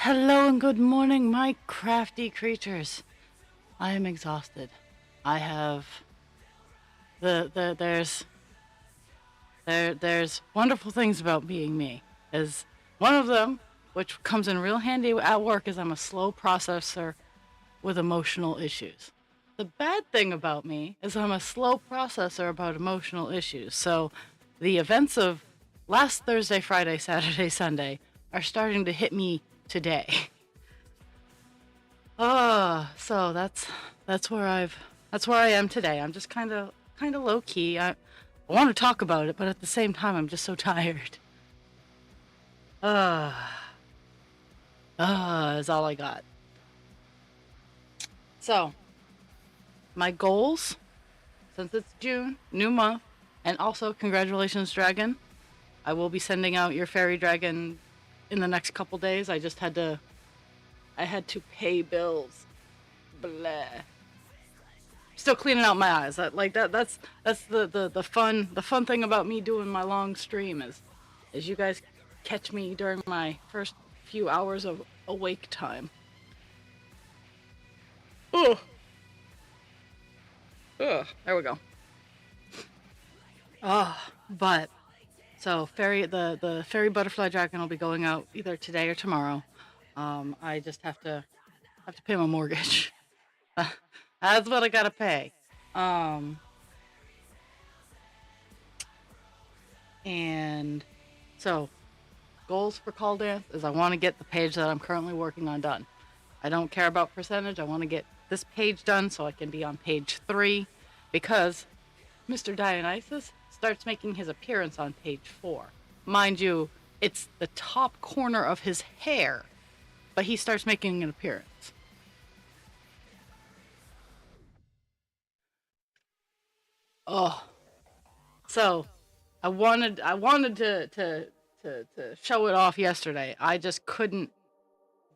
Hello and good morning, my crafty creatures. I am exhausted. I have the there's wonderful things about being me. Is one of them, which comes in real handy at work, is I'm a slow processor with emotional issues. The bad thing about me is I'm a slow processor about emotional issues. So the events of last Thursday, Friday, Saturday, Sunday are starting to hit me today. So that's where that's where I am today. I'm just kind of low key. I want to talk about it, but at the same time, I'm just so tired. Uh, is all I got. So my goals, since it's June, new month, and also congratulations, Dragon. I will be sending out your fairy dragon in the next couple days. I had to pay bills. Blah. Still cleaning out my eyes. That's the fun thing about me doing my long stream is you guys catch me during my first few hours of awake time. Ugh. Ugh. There we go. But so the fairy butterfly dragon will be going out either today or tomorrow. I just have to pay my mortgage. That's what I gotta pay. Um, and so goals for Call Dance is I want to get the page that I'm currently working on done. I don't care about percentage. I want to get this page done so I can be on page 3 because Mr. Dionysus starts making his appearance on page 4. Mind you, it's the top corner of his hair, but he starts making an appearance. Oh, so I wanted to show it off yesterday. I just couldn't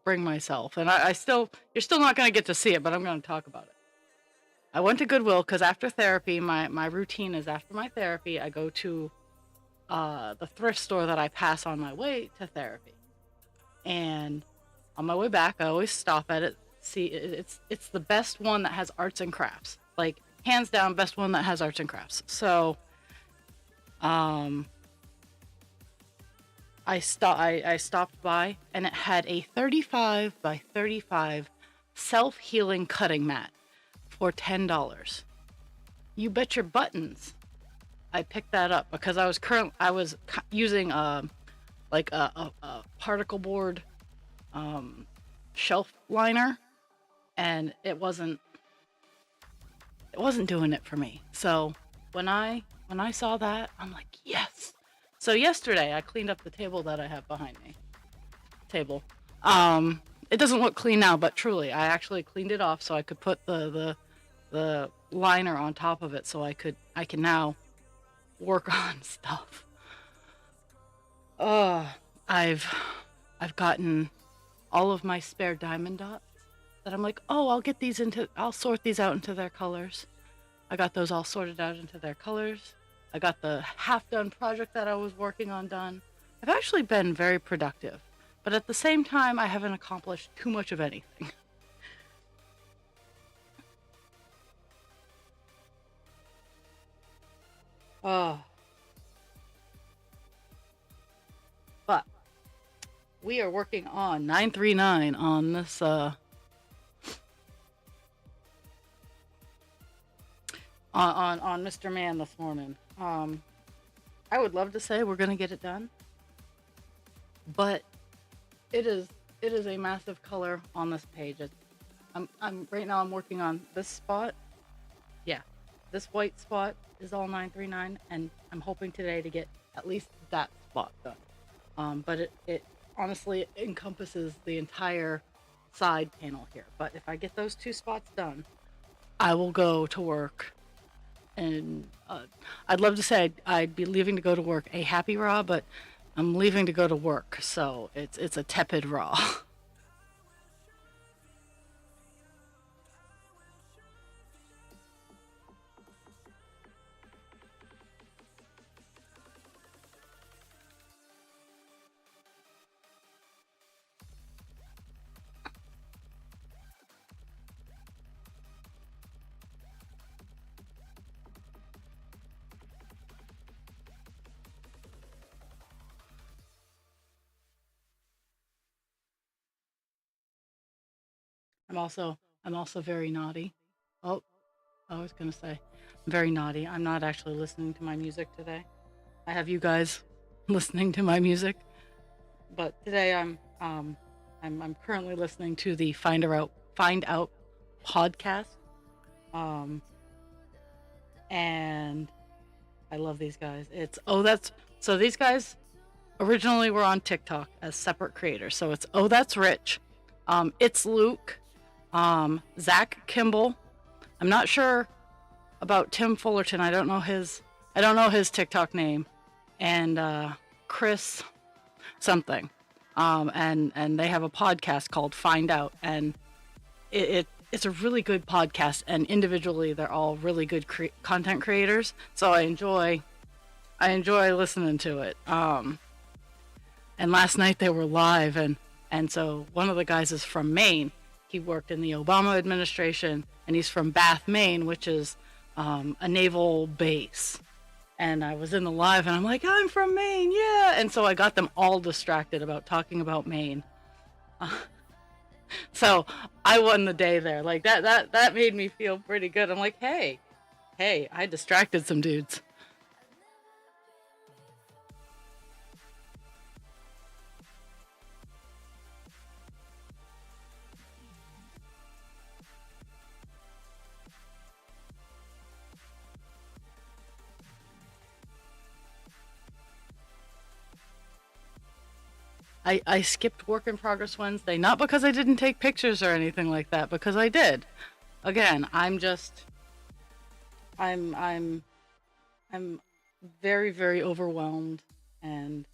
bring myself, and I still you're still not gonna get to see it, but I'm gonna talk about it. I went to Goodwill because after therapy, my routine is after my therapy, I go to the thrift store that I pass on my way to therapy, and on my way back, I always stop at it. See, it's the best one that has arts and crafts, like hands down, best one that has arts and crafts. So, um, I stopped by and it had a 35 by 35 self-healing cutting mat for $10. You bet your buttons. I picked that up because I was using like a particle board shelf liner and it wasn't doing it for me. So when I saw that, I'm like, yes. So yesterday I cleaned up the table that I have behind me. Table. It doesn't look clean now, but truly, I actually cleaned it off so I could put the liner on top of it so I can now work on stuff. Uh I've I've gotten all of my spare diamond dots that I'm like, oh, I'll sort these out into their colors. I got those all sorted out into their colors. I got the half done project that I was working on done. I've actually been very productive, but at the same time, I haven't accomplished too much of anything. Oh, but we are working on 939 on this on Mr. Man this morning. I would love to say we're gonna get it done, but it is it is a massive color on this page. I'm right now I'm working on this spot. Yeah, this white spot is all 939, and I'm hoping today to get at least that spot done. But it honestly encompasses the entire side panel here. But if I get those two spots done, I will go to work. And I'd love to say I'd be leaving to go to work a happy raw, but I'm leaving to go to work, so it's a tepid raw. I'm also very naughty. Oh, I was gonna say, I'm very naughty. I'm not actually listening to my music today. I have you guys listening to my music, but today I'm currently listening to the Find Out podcast. Um, and I love these guys. That's so these guys originally were on TikTok as separate creators. So it's that's Rich, it's Luke, Zach Kimball. I'm not sure about Tim Fullerton. I don't know his TikTok name, and Chris something. And they have a podcast called Find Out, and it's a really good podcast. And individually, they're all really good content creators. So I enjoy listening to it. And last night they were live, and so one of the guys is from Maine. He worked in the Obama administration, and he's from Bath, Maine, which is a naval base. And I was in the live, and I'm like, I'm from Maine, yeah. And so I got them all distracted about talking about Maine. So I won the day there. Like that made me feel pretty good. I'm like, hey, I distracted some dudes. I skipped work in progress Wednesday, not because I didn't take pictures or anything like that, because I did. Again, I'm very, very overwhelmed, and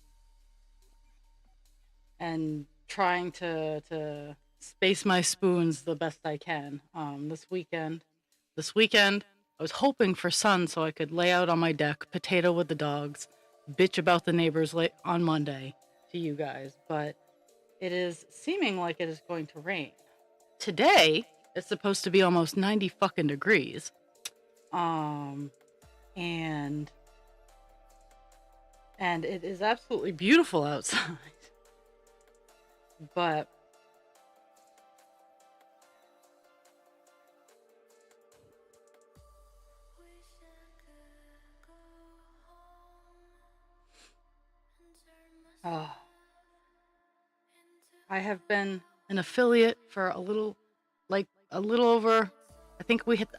trying to space my spoons the best I can. This weekend, I was hoping for sun so I could lay out on my deck, potato with the dogs, bitch about the neighbors late on Monday to you guys, but it is seeming like it is going to rain. Today, it's supposed to be almost 90 fucking degrees. Um, and it is absolutely beautiful outside. But uh, I have been an affiliate for a little over.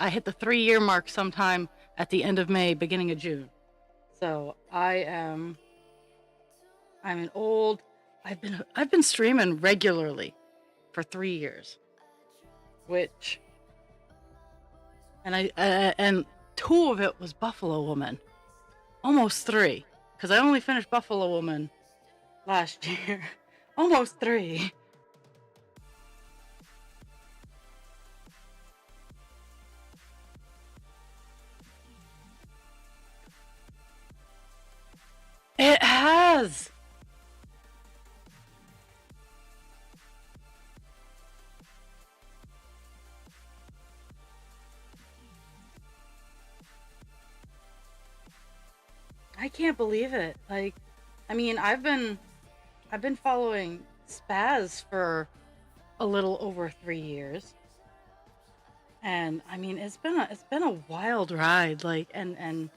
I hit the 3 year mark sometime at the end of May, beginning of June. So I'm an old. I've been streaming regularly for 3 years, which and two of it was Buffalo Woman, almost three, because I only finished Buffalo Woman last year, almost three. It has. I can't believe it. Like, I mean, I've been following Spaz for a little over 3 years, and I mean, it's been a wild ride. Like, and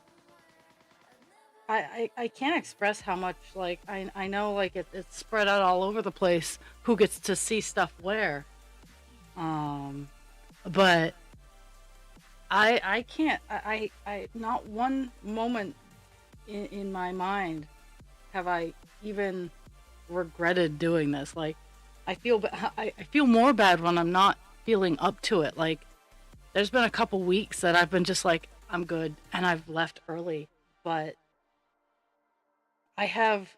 I can't express how much, like, I know, like, it's spread out all over the place who gets to see stuff where. Um, but I can't I not one moment in my mind have I even regretted doing this. Like, I feel more bad when I'm not feeling up to it. Like, there's been a couple weeks that I've been just like, I'm good, and I've left early. But I have,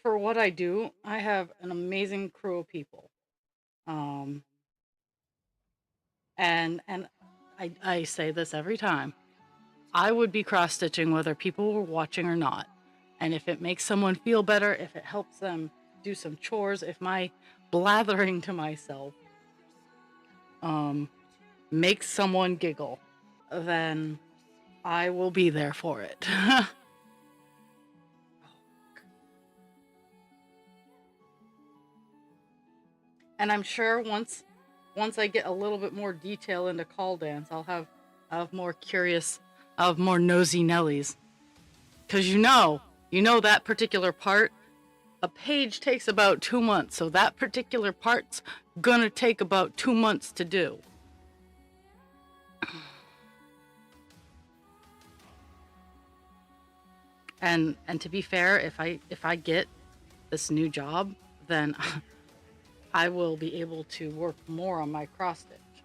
for what I do, I have an amazing crew of people. Um, and I say this every time. I would be cross stitching whether people were watching or not. And if it makes someone feel better, if it helps them do some chores, if my blathering to myself um, makes someone giggle, then I will be there for it. And I'm sure once once I get a little bit more detail into call dance, I'll have more curious, I'll have more nosy Nellies. Cause you know that particular part, a page takes about 2 months, so that particular part's gonna take about 2 months to do. And to be fair, if I get this new job, then I will be able to work more on my cross stitch,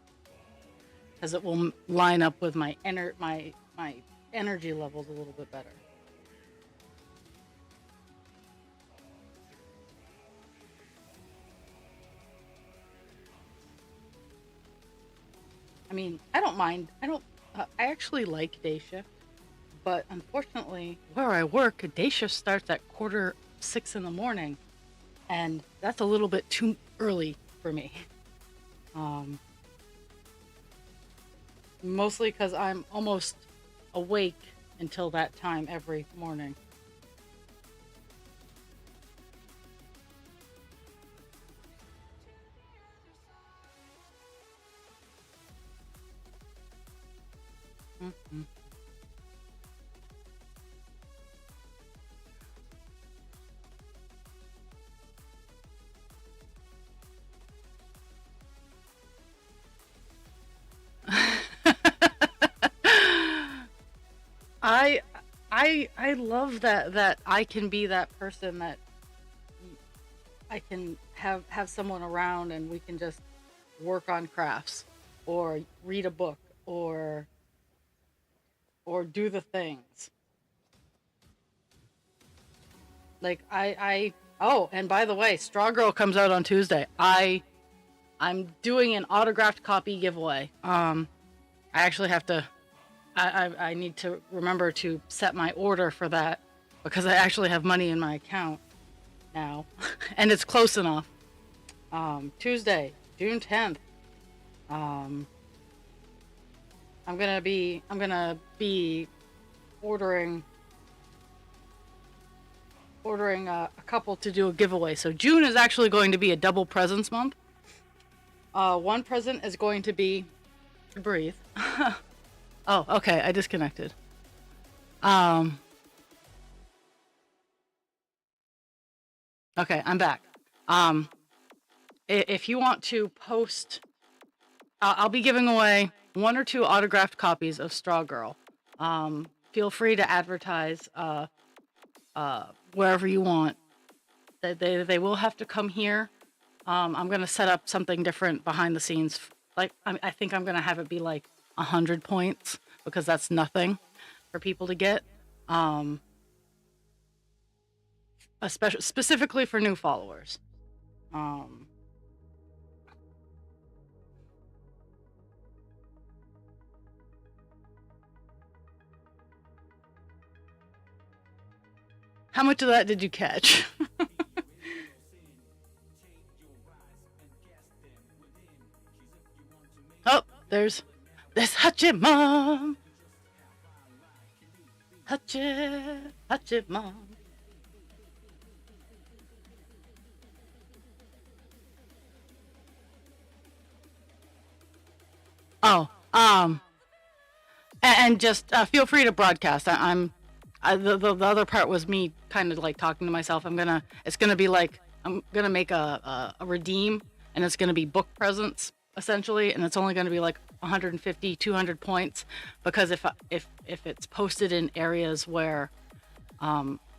because it will line up with my my energy levels a little bit better. I mean, I don't mind. I actually like day shift, but unfortunately, where I work, day shift starts at 5:45 in the morning, and that's a little bit too early for me. Um, Mostly because I'm almost awake until that time every morning. Mhm. I I love that I can be that person that I can have someone around and we can just work on crafts or read a book or do the things. Like I oh, and by the way, Straw Girl comes out on Tuesday. I'm doing an autographed copy giveaway. I actually have to I need to remember to set my order for that because I actually have money in my account now and it's close enough. Tuesday, June 10th. Um, I'm gonna be ordering a couple to do a giveaway. So June is actually going to be a double presents month. One present is going to be breathe. Oh, okay, I disconnected. Um, okay, I'm back. Um, if you want to post, I'll be giving away 1 or 2 autographed copies of Straw Girl. Feel free to advertise wherever you want. They will have to come here. I'm gonna set up something different behind the scenes. Like I think I'm gonna have it be like 100 points because that's nothing for people to get. Um, Especially specifically for new followers. Um, how much of that did you catch? Oh, there's Hutchie Mom. Hutchie Mom. Oh, and just feel free to broadcast. The other part was me kind of like talking to myself. It's gonna be like I'm gonna make a redeem, and it's gonna be book presents essentially, and it's only gonna be like 150, 200 points because if it's posted in areas where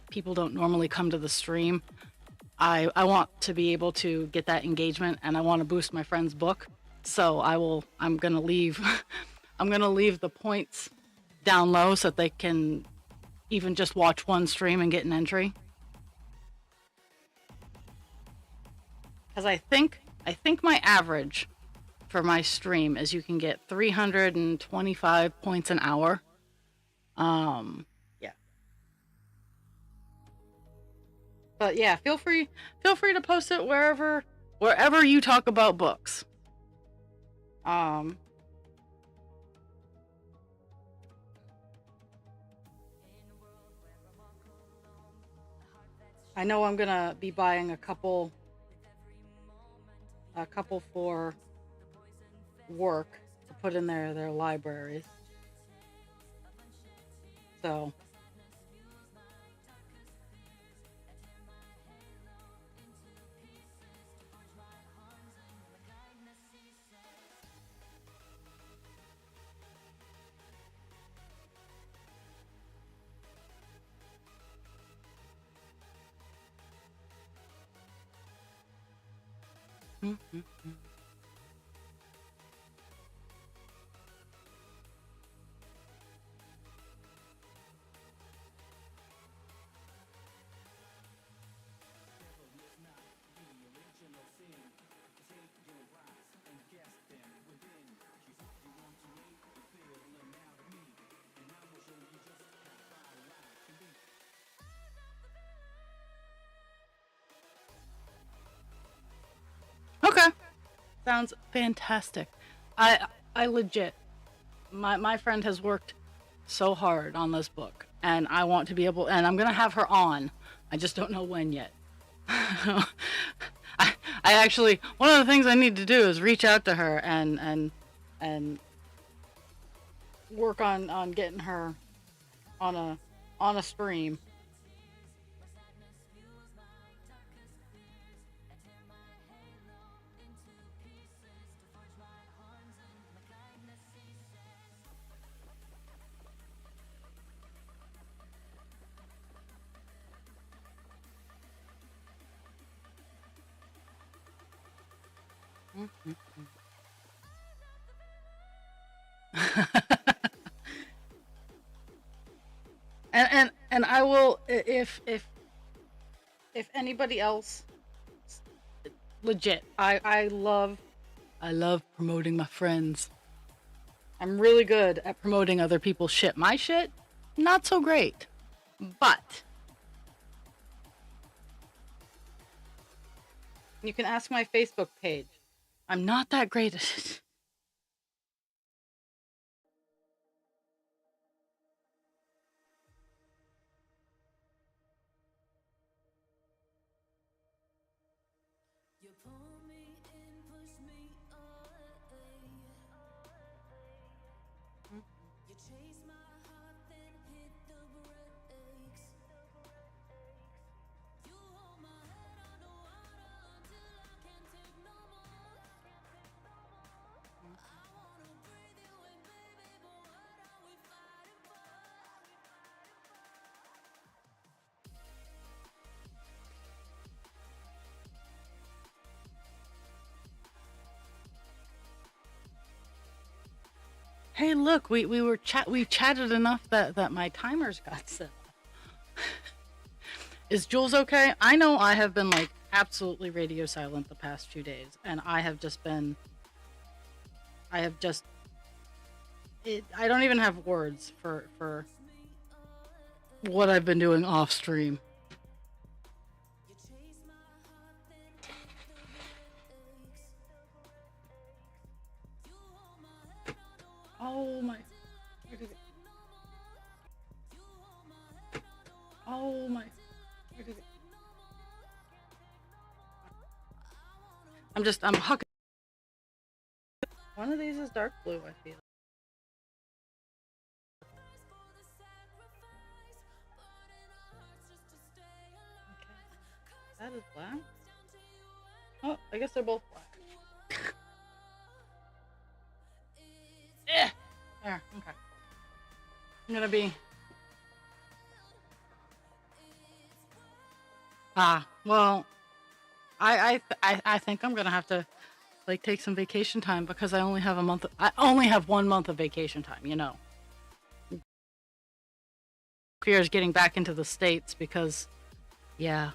people don't normally come to the stream, I want to be able to get that engagement, and I want to boost my friend's book. So I'm gonna leave I'm gonna leave the points down low so that they can even just watch one stream and get an entry. Because I think my average for my stream is you can get 325 points an hour. Yeah. But yeah, feel free to post it wherever you talk about books. Um I know I'm gonna be buying a couple for work to put in their libraries. So, mhm. Okay, sounds fantastic. I legit, my friend has worked so hard on this book, and I want to be able, and I'm gonna have her on. I just don't know when yet. I I actually, one of the things I need to do is reach out to her and work on getting her on a stream. And I will, if anybody else, legit, I love promoting my friends. I'm really good at promoting other people's shit. My shit, not so great. But you can ask my Facebook page. I'm not that great at it. Hey, look, we chatted enough that my timers got set. Is Jules okay? I know I have been like absolutely radio silent the past few days, and I have just I don't even have words for what I've been doing off stream. Oh my. Where did it? Oh my. Where did it? I'm hucking. One of these is dark blue, I feel. Okay. That is black. Oh, I guess they're both black. Yeah. There. Okay. I'm gonna be. Well, I think I'm gonna have to like take some vacation time because I only have a month. I only have 1 month of vacation time. You know, fear is getting back into the states because, yeah.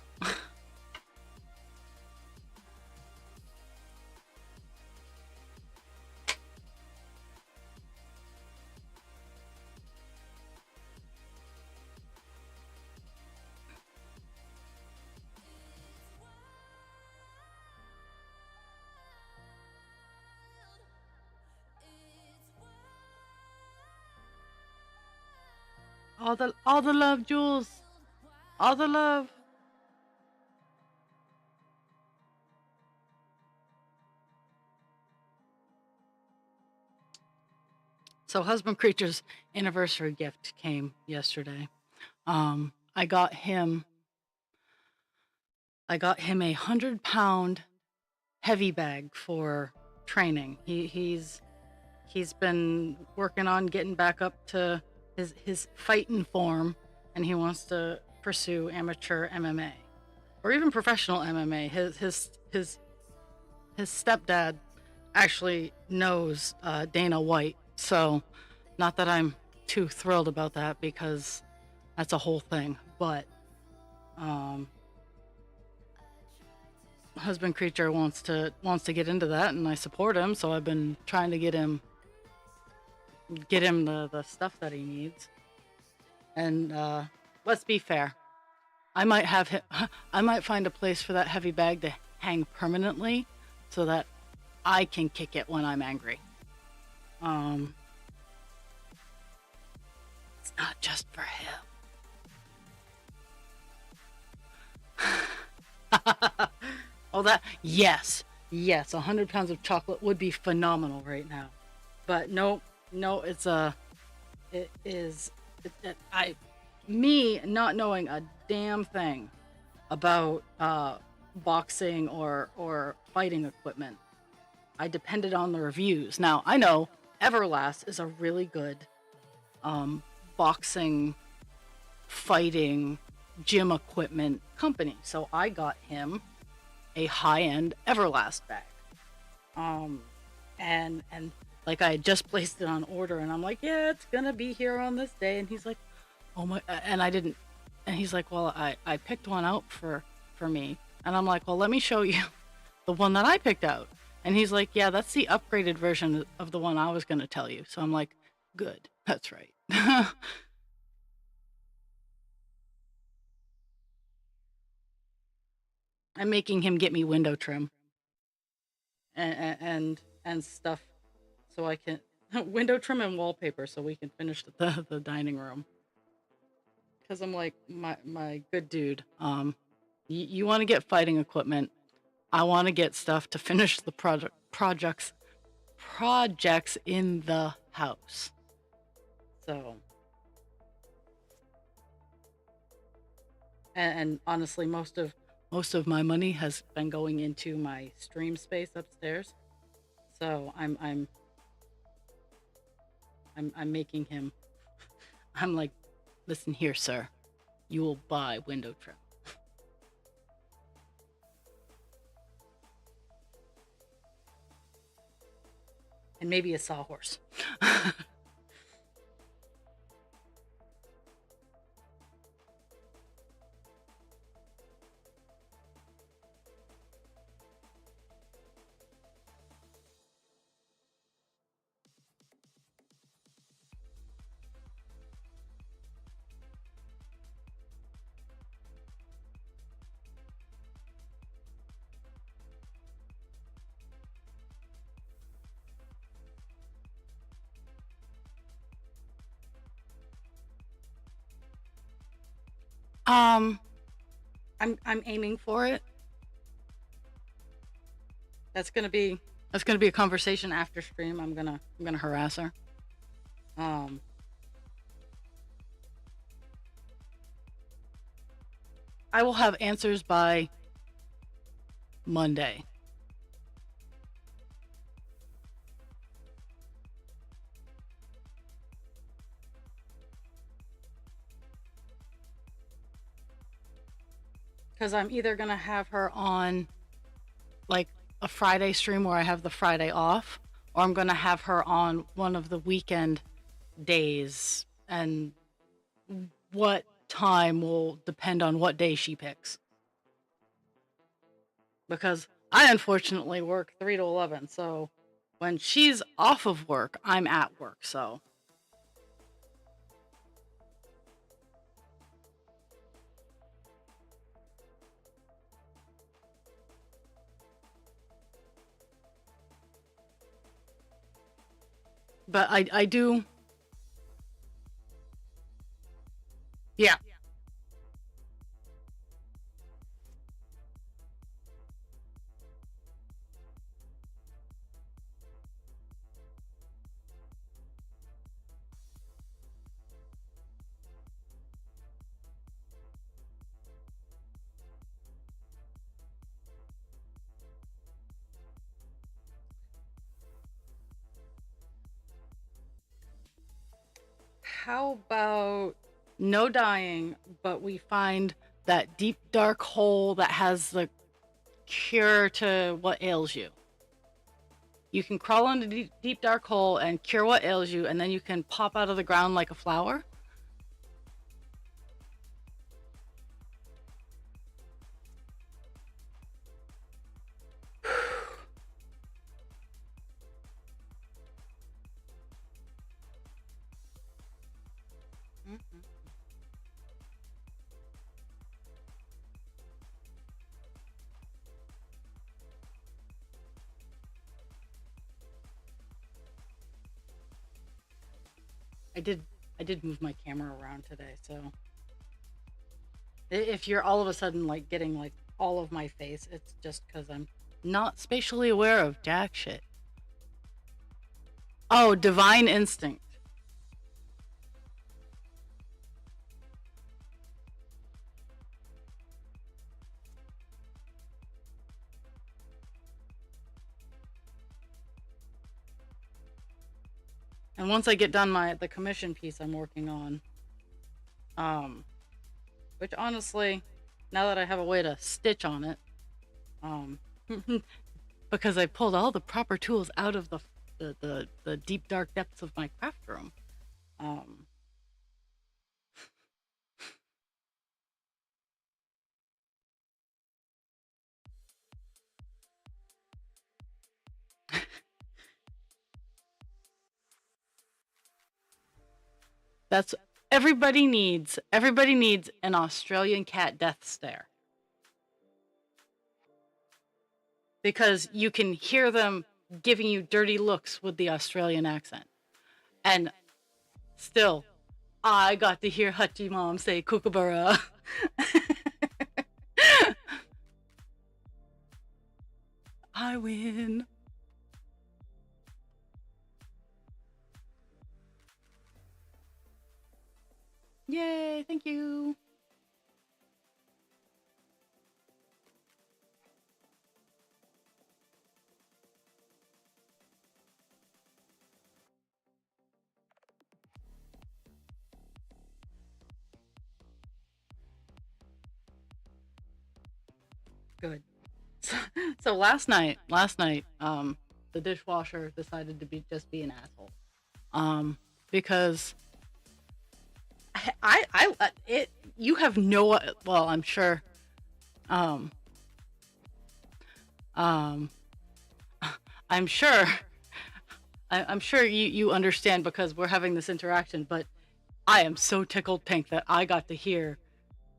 All the love, Jules. All the love. So husband creature's anniversary gift came yesterday. I got him a 100-pound heavy bag for training. He's been working on getting back up to his fighting form, and he wants to pursue amateur MMA or even professional MMA. His stepdad actually knows Dana White, so not that I'm too thrilled about that because that's a whole thing. But husband creature wants to get into that, and I support him. So I've been trying to get him the stuff that he needs. And let's be fair, I might have him, I might find a place for that heavy bag to hang permanently, so that I can kick it when I'm angry. It's not just for him. Oh, yes, 100 pounds of chocolate would be phenomenal right now. But no, me not knowing a damn thing about boxing or fighting equipment, I depended on the reviews. Now, I know Everlast is a really good boxing, fighting, gym equipment company. So I got him a high-end Everlast bag. And like I had just placed it on order, and I'm like, yeah, it's gonna be here on this day. And he's like, oh my, and I didn't, and he's like, well, I picked one out for me. And I'm like, well, let me show you the one that I picked out. And he's like, yeah, that's the upgraded version of the one I was gonna tell you. So I'm like, good, that's right. I'm making him get me window trim and stuff, so I can window trim and wallpaper, so we can finish the dining room. Because I'm like, my good dude, you want to get fighting equipment. I want to get stuff to finish the projects in the house. So, and honestly, most of my money has been going into my stream space upstairs. So I'm making him. I'm like, listen here, sir. You will buy window trim. And maybe a sawhorse. I'm aiming for it. That's gonna be a conversation after stream. I'm gonna harass her. I will have answers by Monday. Because I'm either gonna have her on like a Friday stream where I have the Friday off, or I'm gonna have her on one of the weekend days, and what time will depend on what day she picks. Because I unfortunately work 3 to 11, so when she's off of work, I'm at work, so. But I do. Yeah. How about no dying, but we find that deep dark hole that has the cure to what ails you? You can crawl into the deep dark hole and cure what ails you, and then you can pop out of the ground like a flower. I did I did move my camera around today, so if you're all of a sudden like getting like all of my face, it's just because I'm not spatially aware of jack shit. Oh, divine instinct. And once I get done the commission piece I'm working on, um, which honestly, now that I have a way to stitch on it, um, because I pulled all the proper tools out of the deep dark depths of my craft room. Um, that's everybody needs an Australian cat death stare, because you can hear them giving you dirty looks with the Australian accent. And still, I got to hear Hutchie Mom say kookaburra. I win. Yay, thank you. Good. So last night, the dishwasher decided to be an asshole. Because it you have no, well, um um I'm sure I'm sure you understand because we're having this interaction, but I am so tickled pink that I got to hear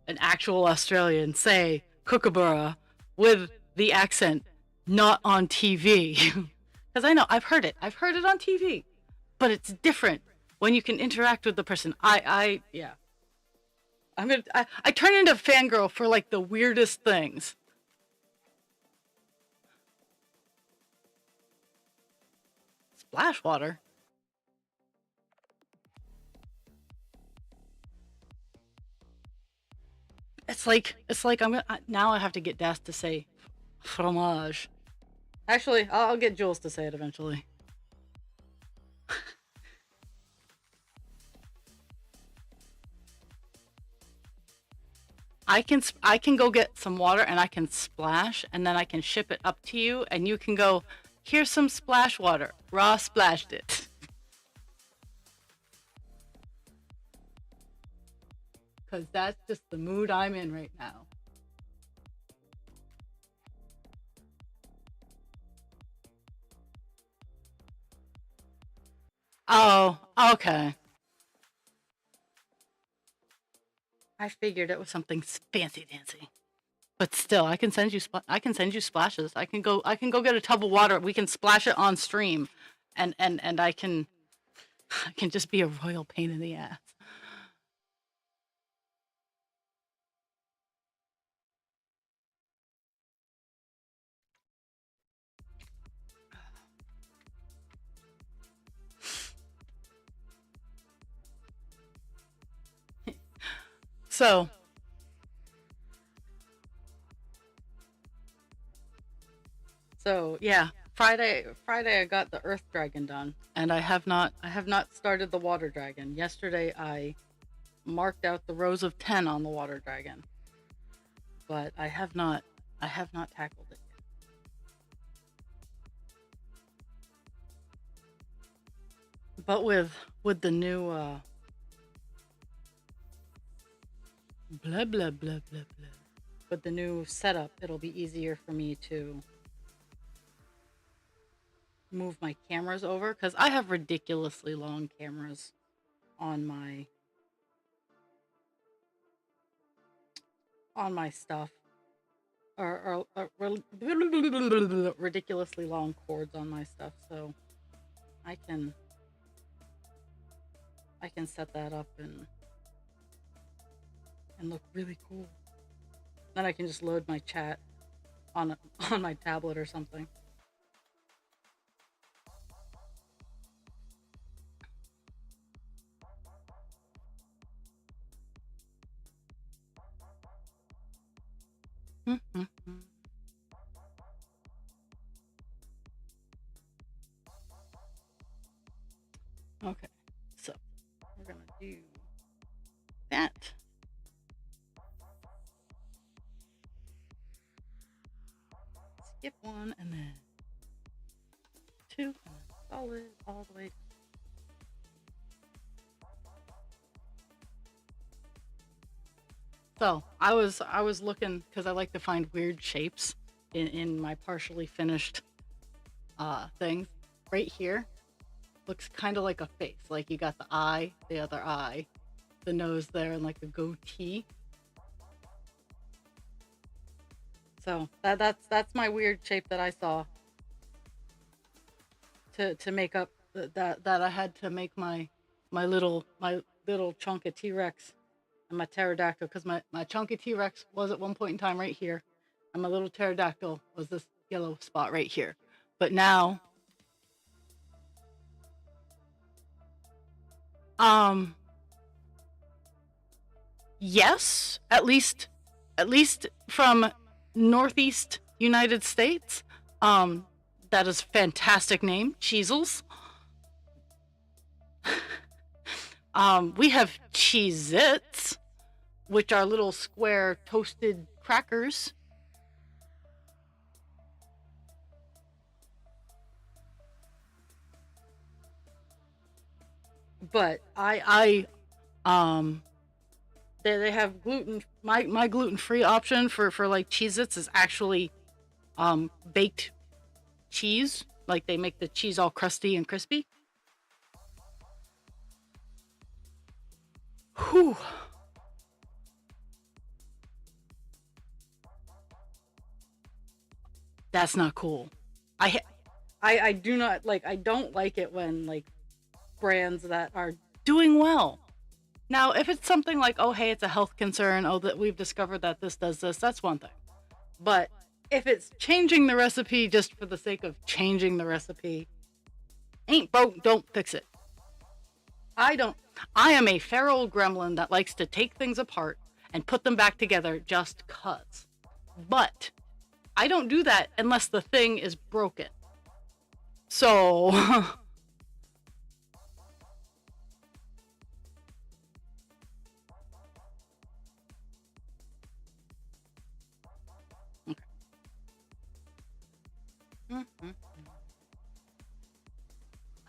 an actual Australian say kookaburra with the accent, not on TV. Because I know I've heard it on TV, but it's different when you can interact with the person. Yeah, I turn into a fangirl for like the weirdest things. Splash water. It's like now I have to get Das to say fromage. Actually, I'll get Jules to say it eventually. I can go get some water and I can splash and then I can ship it up to you and you can go, here's some splash water. Raw splashed it. Cause that's just the mood I'm in right now. Oh, okay. I figured it was something fancy dancy. But still, I can send you splashes. I can go get a tub of water. We can splash it on stream, and I can just be a royal pain in the ass. So yeah, Friday I got the earth dragon done, and I have not started the water dragon. Yesterday I marked out the rows of 10 on the water dragon, but I have not tackled it yet. But with the new blah blah blah blah blah, with the new setup, it'll be easier for me to move my cameras over because I have ridiculously long cameras on my stuff, or ridiculously long cords on my stuff, so I can I can set that up and look really cool. Then I can just load my chat on on my tablet or something. Okay, so we're gonna do that. Skip one and then two, and then solid all the way down. So I was looking because I like to find weird shapes in my partially finished things. Right here looks kind of like a face. Like you got the eye, the other eye, the nose there, and like a goatee. So that's my weird shape that I saw to make up that I had to make my little chunk of T-Rex and my pterodactyl, because my chunky T-Rex was at one point in time right here, and my little pterodactyl was this yellow spot right here. But now, um, yes, at least from Northeast United States. Um, that is a fantastic name, Cheezels. We have Cheez-Its, which are little square toasted crackers. But um they have gluten. My gluten free option for like Cheez-Its is actually baked cheese. Like they make the cheese all crusty and crispy. Whew, that's not cool. I I do not like. I don't like it when like brands that are doing well. Now, if it's something like, oh hey, it's a health concern, oh that we've discovered that this does this, that's one thing. But if it's changing the recipe just for the sake of changing the recipe, ain't broke, don't fix it. I don't. I am a feral gremlin that likes to take things apart and put them back together just cuz. But I don't do that unless the thing is broken. So,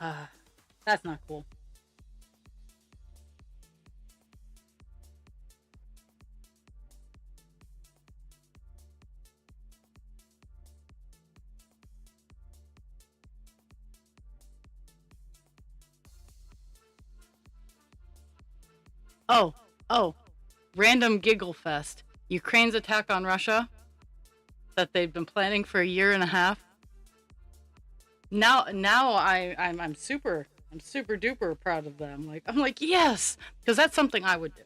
uh, that's not cool. Oh, oh, random giggle fest. Ukraine's attack on Russia that they've been planning for a year and a half. Now I'm super duper proud of them. Like I'm like yes, because that's something I would do.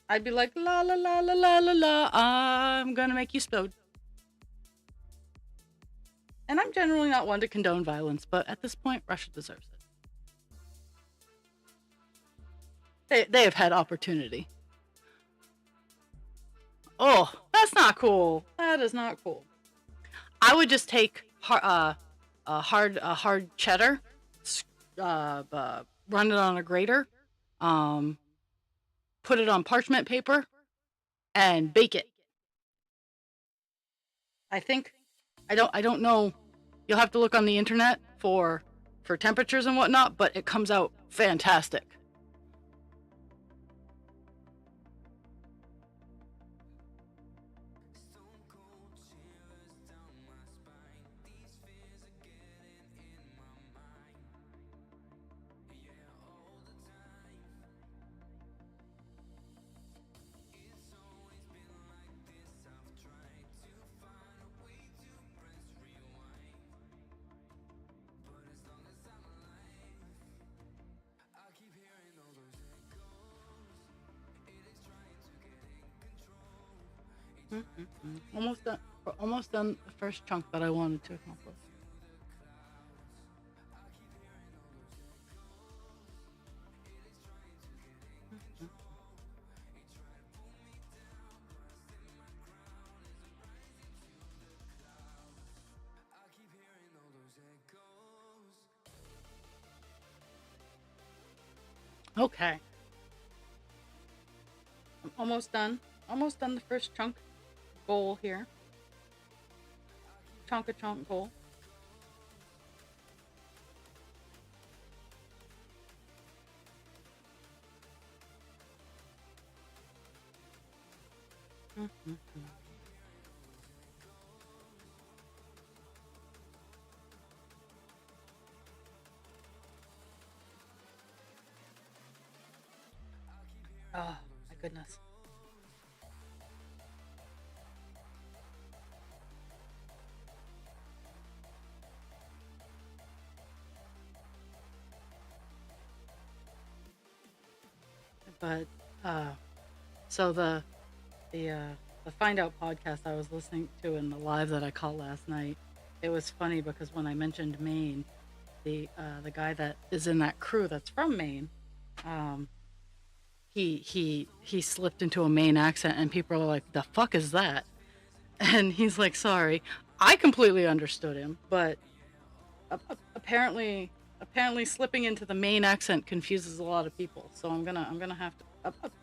I'd be like la la la la la la la. I'm gonna make you explode. And I'm generally not one to condone violence, but at this point, Russia deserves it. They have had opportunity. Oh, that's not cool. That is not cool. I would just take a hard cheddar, run it on a grater, um, put it on parchment paper, and bake it. I think I don't know. You'll have to look on the internet for temperatures and whatnot, but it comes out fantastic. Almost done. Almost done the first chunk that I wanted to accomplish. Okay, I'm almost done. Almost done the first chunk goal here. Chonka chonk goal. Oh my goodness. But uh, so the uh, the Find Out podcast I was listening to in the live that I caught last night, it was funny because when I mentioned Maine, the guy that is in that crew that's from Maine, um, he slipped into a Maine accent, and people are like, "The fuck is that?" And he's like, "Sorry." I completely understood him, but apparently slipping into the Maine accent confuses a lot of people. So I'm gonna have to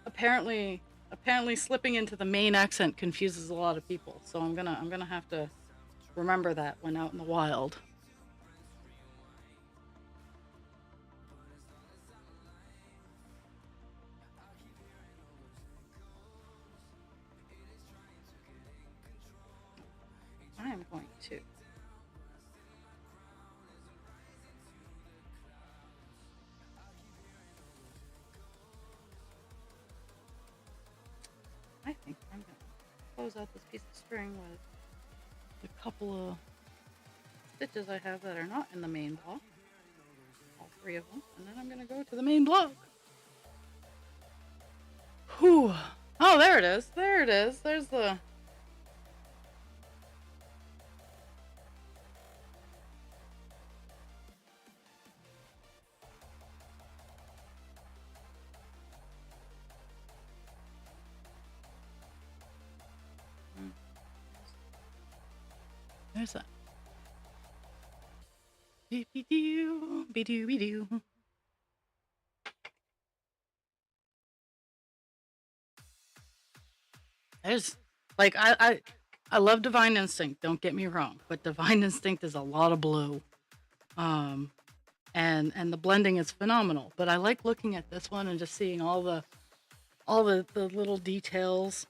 apparently slipping into the Maine accent confuses a lot of people. So I'm gonna have to remember that when out in the wild. I am going to. I think I'm gonna close out this piece of string with a couple of stitches I have that are not in the main block. All three of them, and then I'm gonna go to the main block. Whew. Oh, there it is. There it is. There's the. There's that. Be-doo, be-doo, be-doo. There's like I love Divine Instinct. Don't get me wrong, but Divine Instinct is a lot of blue. Um, and the blending is phenomenal. But I like looking at this one and just seeing all the little details.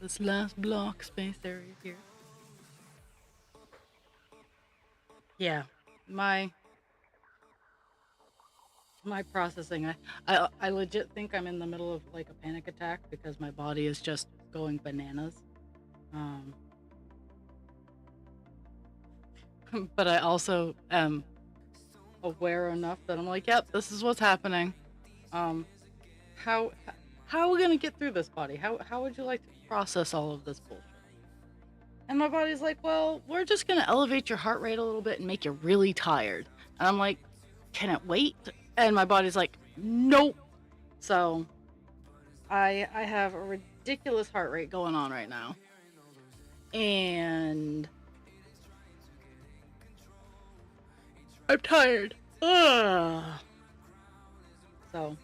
this last block space area here. Yeah, my my processing. I legit think I'm in the middle of like a panic attack because my body is just going bananas. Um, but I also am aware enough that I'm like, yep, this is what's happening. Um, how how are we gonna get through this, body? How would you like to process all of this bullshit? And my body's like, well, we're just gonna elevate your heart rate a little bit and make you really tired. And I'm like, can it wait? And my body's like, nope. So I have a ridiculous heart rate going on right now. And I'm tired. Ugh. So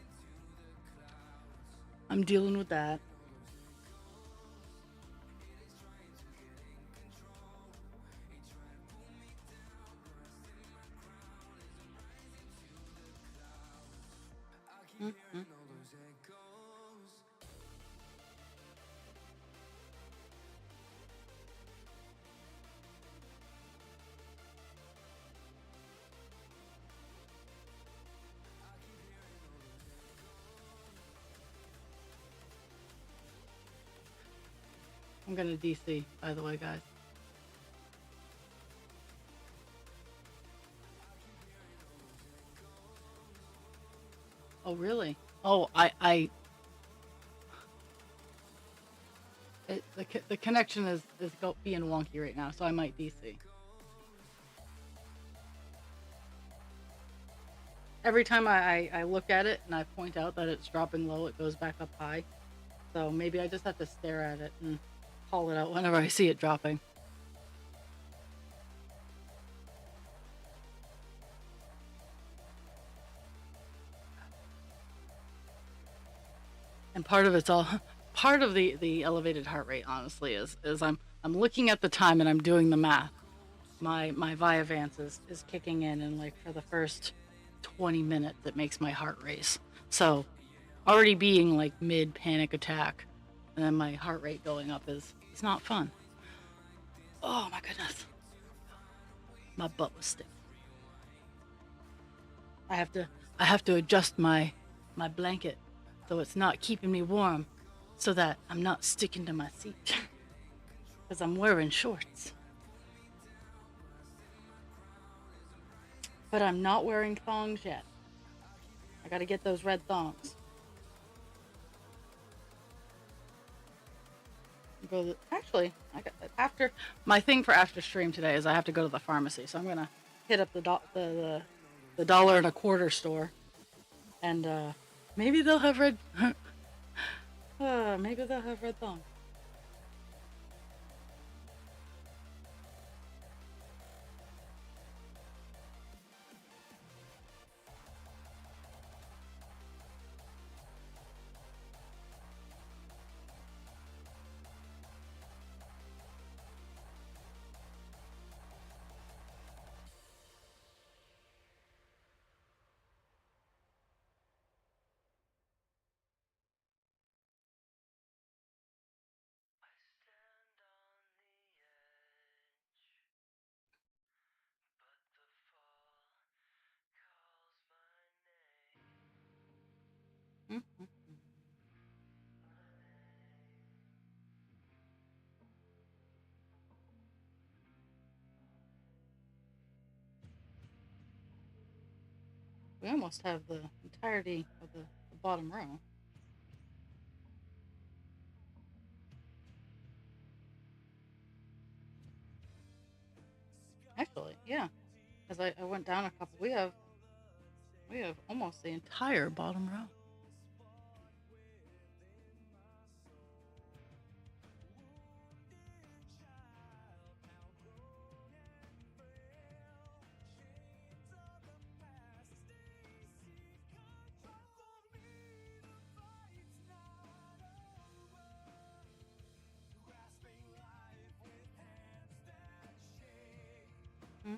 I'm dealing with that. Mm-hmm. I'm gonna DC, by the way, guys. Oh, really? Oh, the connection is being wonky right now, so I might DC. Every time I look at it and I point out that it's dropping low, it goes back up high. So maybe I just have to stare at it and call it out whenever I see it dropping. And part of it's all part of the elevated heart rate, honestly, is I'm looking at the time and I'm doing the math. My Vyvanse is kicking in, and like for the first 20 minutes it makes my heart race. So already being like mid panic attack and then my heart rate going up is it's not fun. Oh my goodness. My butt was stiff. I have to I have to adjust my blanket so it's not keeping me warm so that I'm not sticking to my seat because I'm wearing shorts. But I'm not wearing thongs yet. I gotta get those red thongs. Actually, I got after my thing for after stream today is I have to go to the pharmacy, so I'm gonna hit up the dollar and a quarter store, and maybe they'll have red. Maybe they'll have red thongs. Mm-hmm. We almost have the entirety of the bottom row. Actually, yeah, because I went down a couple. We have almost the entire bottom row. Mm-hmm.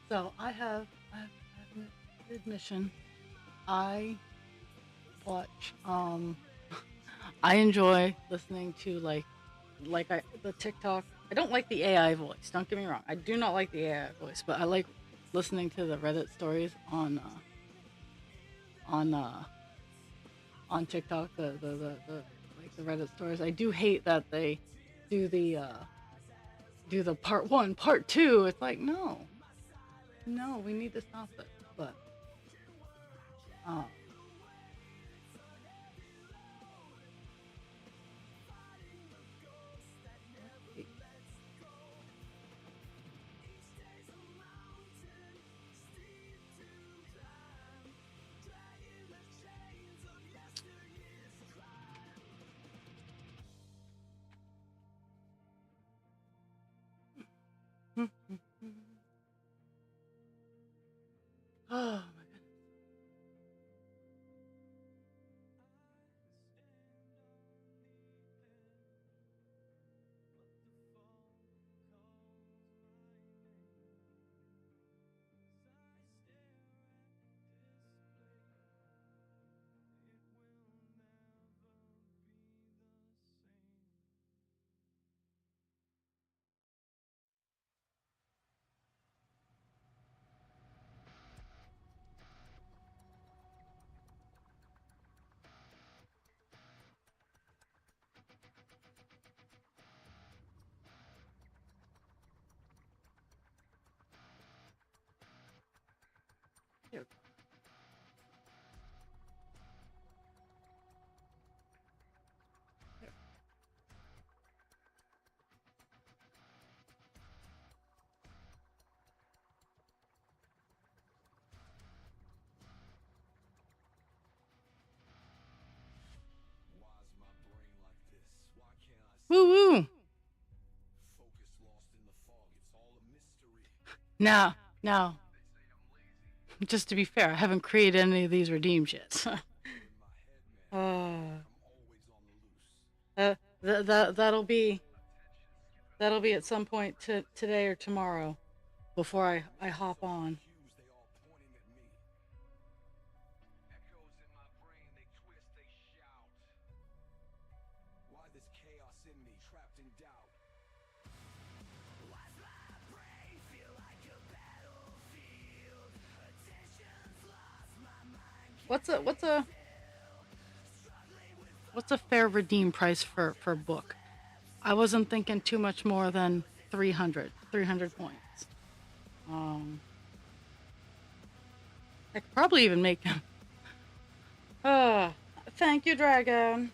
So I have an admission. I watch. I enjoy listening to the TikTok. I don't like the AI voice. Don't get me wrong. I do not like the AI voice, but I like listening to the Reddit stories on on TikTok. The like the Reddit stories. I do hate that they do the uh, do the part one, part two. It's like no, no, we need to stop it. But um, oh my god. Here, here. Woo woo. Now, now, just to be fair, I haven't created any of these redeems yet. uh, that'll be at some point today or tomorrow before I hop on. What's a fair redeem price for a book? I wasn't thinking too much more than 300 points. Um, I could probably even make them. Uh, thank you, Dragon.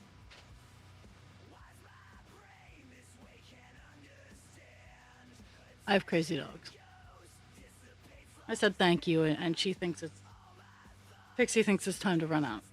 I have crazy dogs. I said thank you, and she thinks it's Pixie thinks it's time to run out.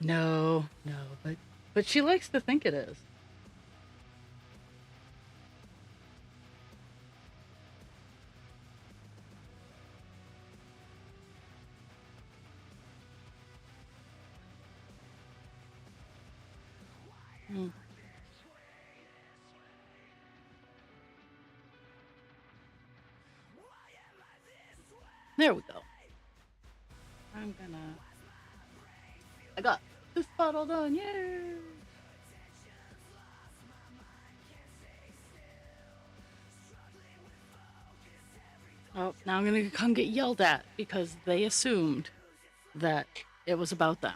No, no, but she likes to think it is. Mm. There we go. I'm gonna. I got this bottle done. Yay! Oh, now I'm gonna come get yelled at because they assumed that it was about them.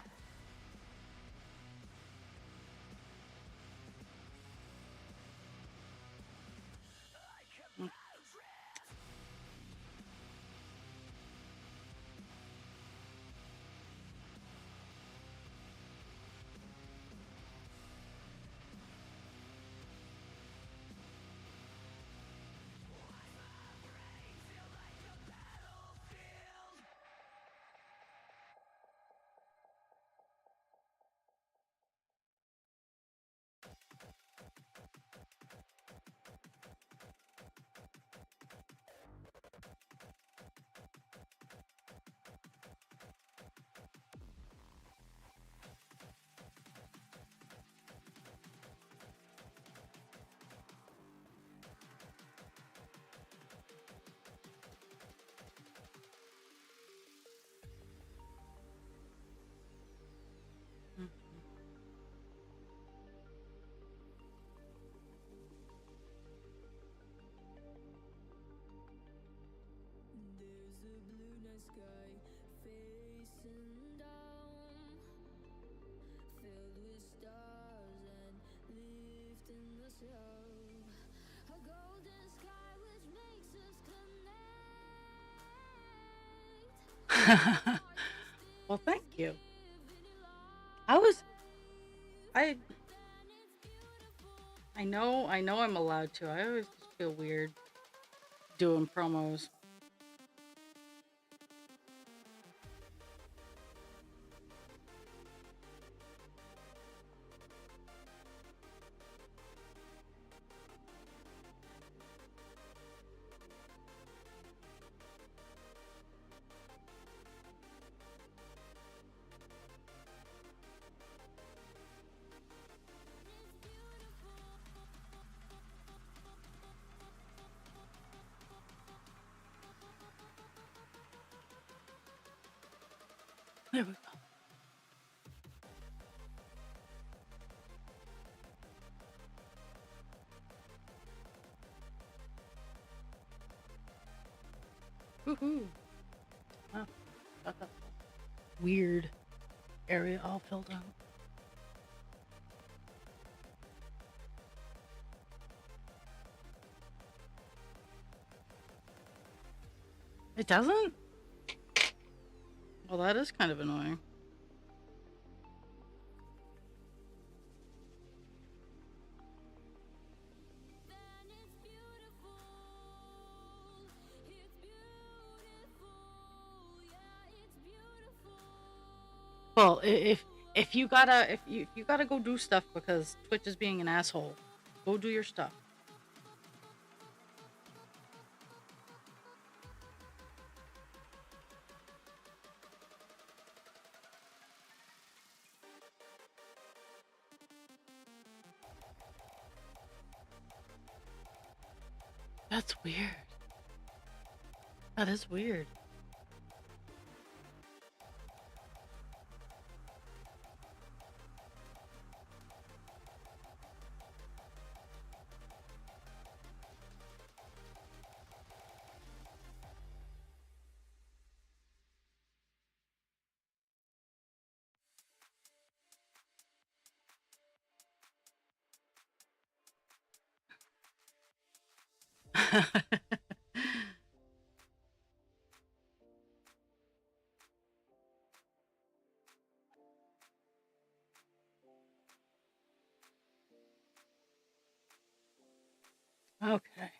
Mm. Mm. Well, thank you. I was I I know I'm allowed to. I always just feel weird doing promos. There we go. Woohoo! Wow, got that weird area all filled out. It doesn't? Well, that is kind of annoying. Well, if you gotta go do stuff because Twitch is being an asshole, go do your stuff. That's weird. That is weird. Okay.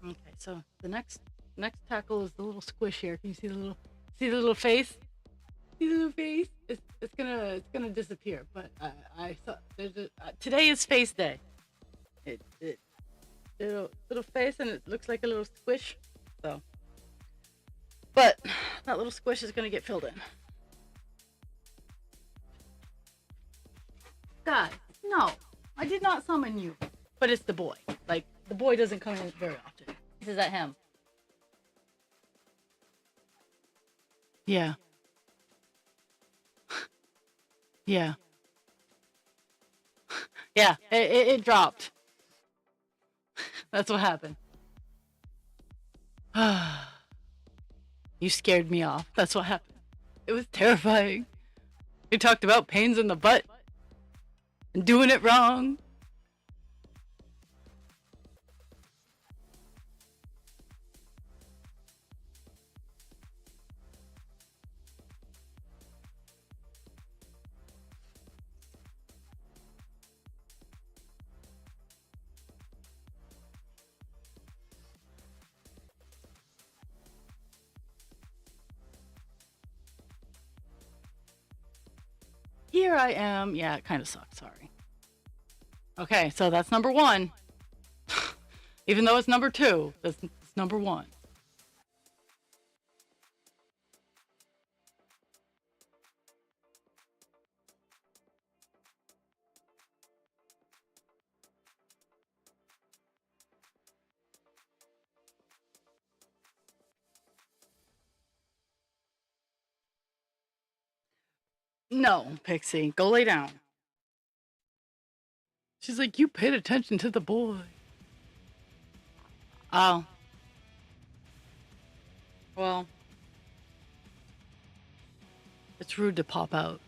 Okay. So the next tackle is the little squish here. Can you see the little face? See the little face? It's gonna disappear. But I thought today is face day. It little face and it looks like a little squish. So, but that little squish is gonna get filled in. Guys, no, I did not summon you. But it's the boy. Like the boy doesn't come in very often. Is that him? Yeah. Yeah. Yeah. It dropped. That's what happened. You scared me off. That's what happened. It was terrifying. We talked about pains in the butt and doing it wrong. Here I am. Yeah, it kind of sucks. Sorry. Okay, so that's number one. Even though it's number two, it's number one. No, Pixie, go lay down. She's like, you paid attention to the boy. Oh, well, it's rude to pop out.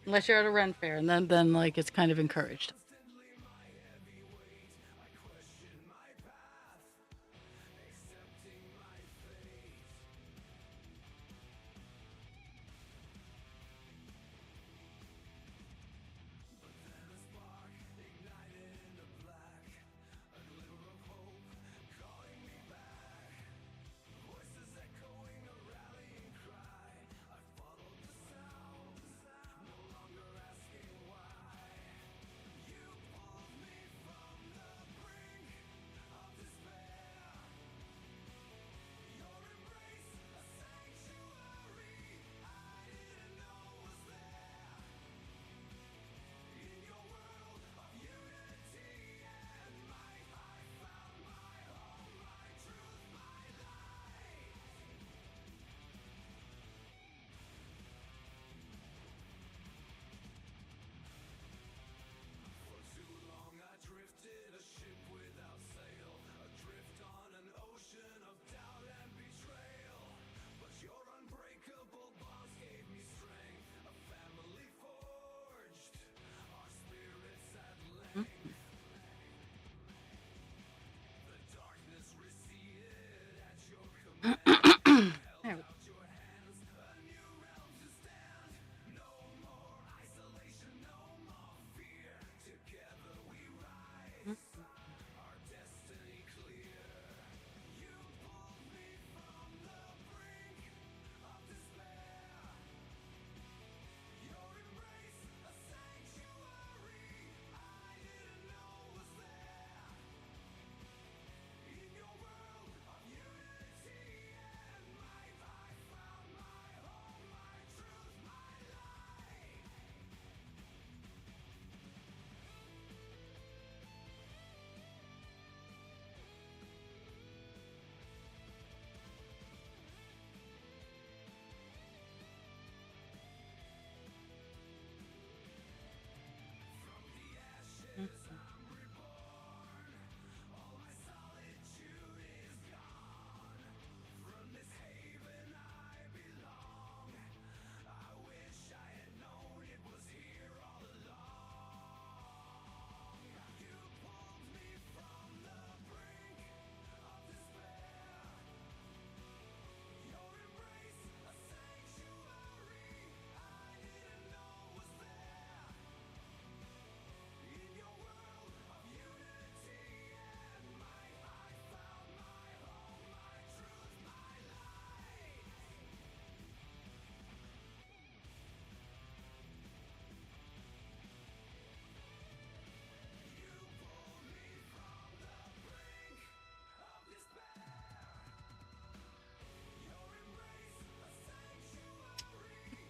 Unless you're at a Ren fair, and then like it's kind of encouraged.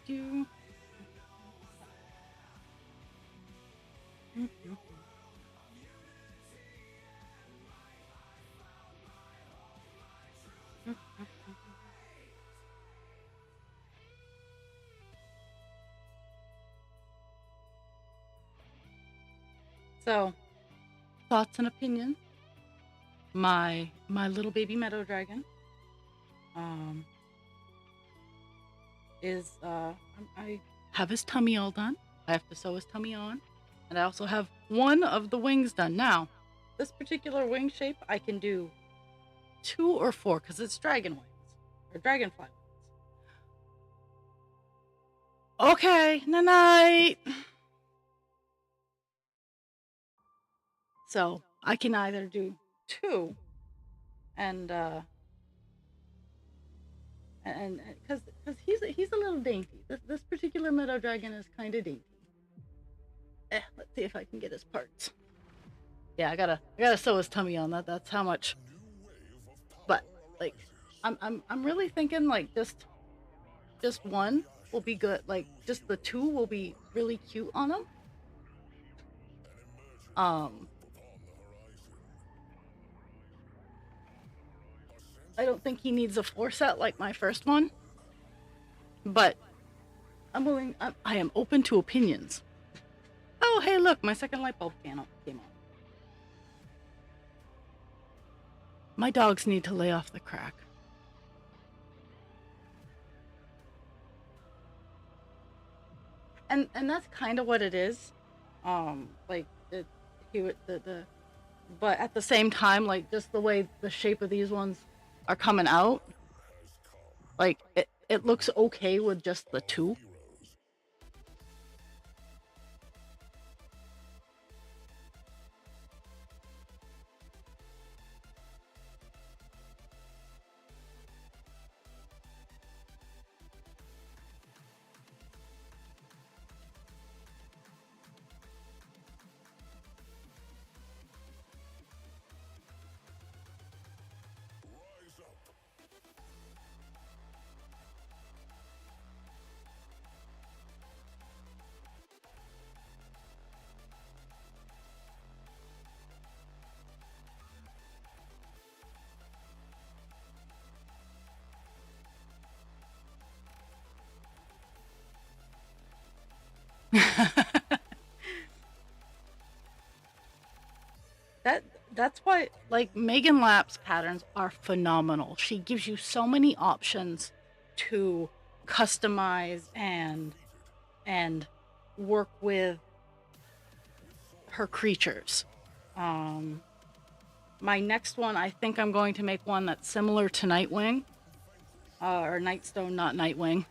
do. So, thoughts and opinions. My little baby meadow dragon um is I have his tummy all done. I have to sew his tummy on, and I also have one of the wings done. Now, this particular wing shape I can do 2 or 4 because it's dragon wings or dragonfly wings. Okay, night night. So I can either do 2 and because he's a little dainty. This particular meadow dragon is kind of dainty. Let's see if I can get his parts. Yeah, I gotta sew his tummy on. That's how much. But like, I'm really thinking like just one will be good. Like just the 2 will be really cute on him. Um, I don't think he needs a 4 set like my first one, but I am open to opinions. Oh, hey, look, my second light bulb came on. My dogs need to lay off the crack. And that's kind of what it is. Like he would but at the same time, like just the way the shape of these ones are coming out, like it looks okay with just the 2. that that's why like Megan Lap's patterns are phenomenal. She gives you so many options to customize and work with her creatures. Um my next one, I think I'm going to make one that's similar to Nightwing, or Nightstone, not Nightwing.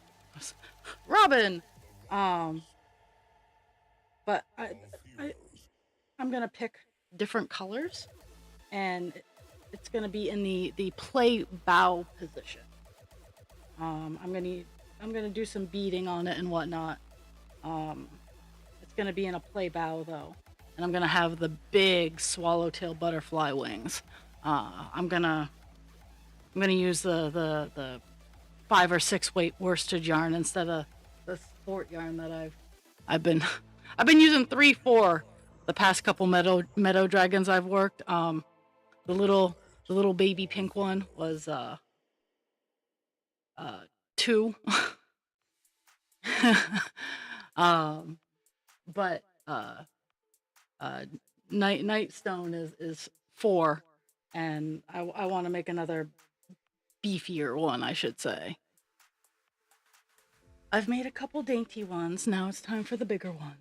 Robin. Um but I I'm gonna pick different colors, and it's gonna be in the play bow position. I'm gonna do some beading on it and whatnot. Um, it's gonna be in a play bow though, and I'm gonna have the big swallowtail butterfly wings. I'm gonna use the 5 or 6 weight worsted yarn instead of the sport yarn that I've been I've been using 3-4 the past couple meadow dragons I've worked. The little baby pink one was 2. um, but uh, Nightstone is 4, and I want to make another beefier one, I should say. I've made a couple dainty ones. Now it's time for the bigger ones.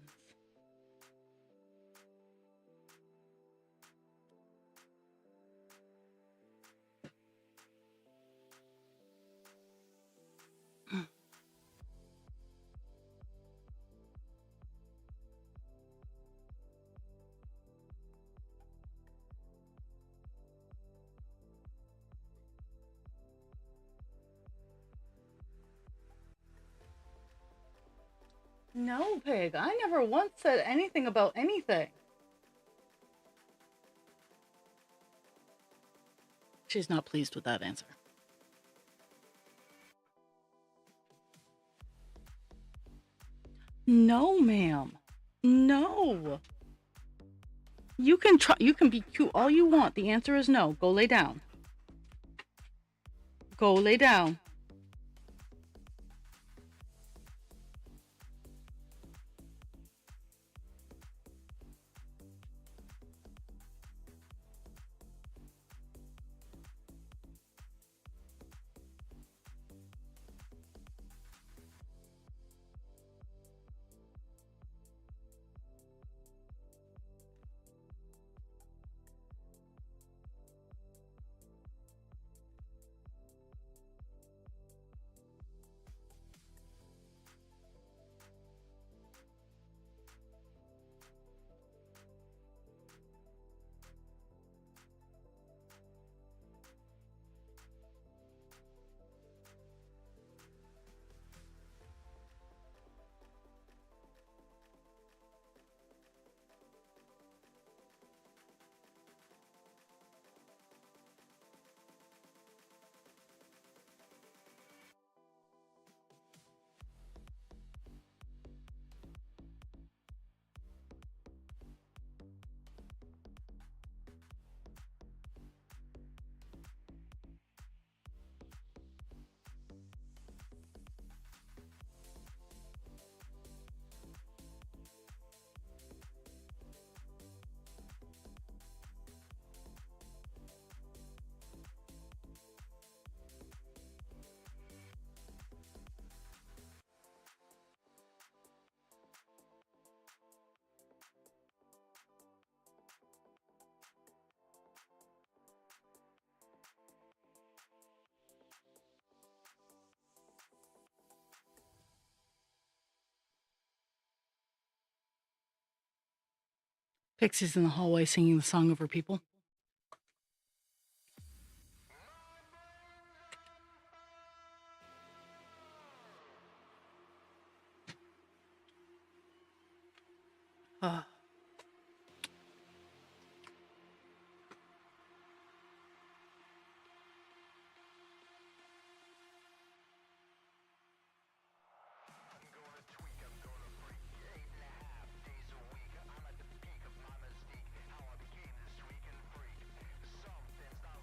No, Pig, I never once said anything about anything. She's not pleased with that answer. No, ma'am. No. You can try. You can be cute all you want. The answer is no. Go lay down. Go lay down. Pixie's in the hallway singing the song over people. Uh,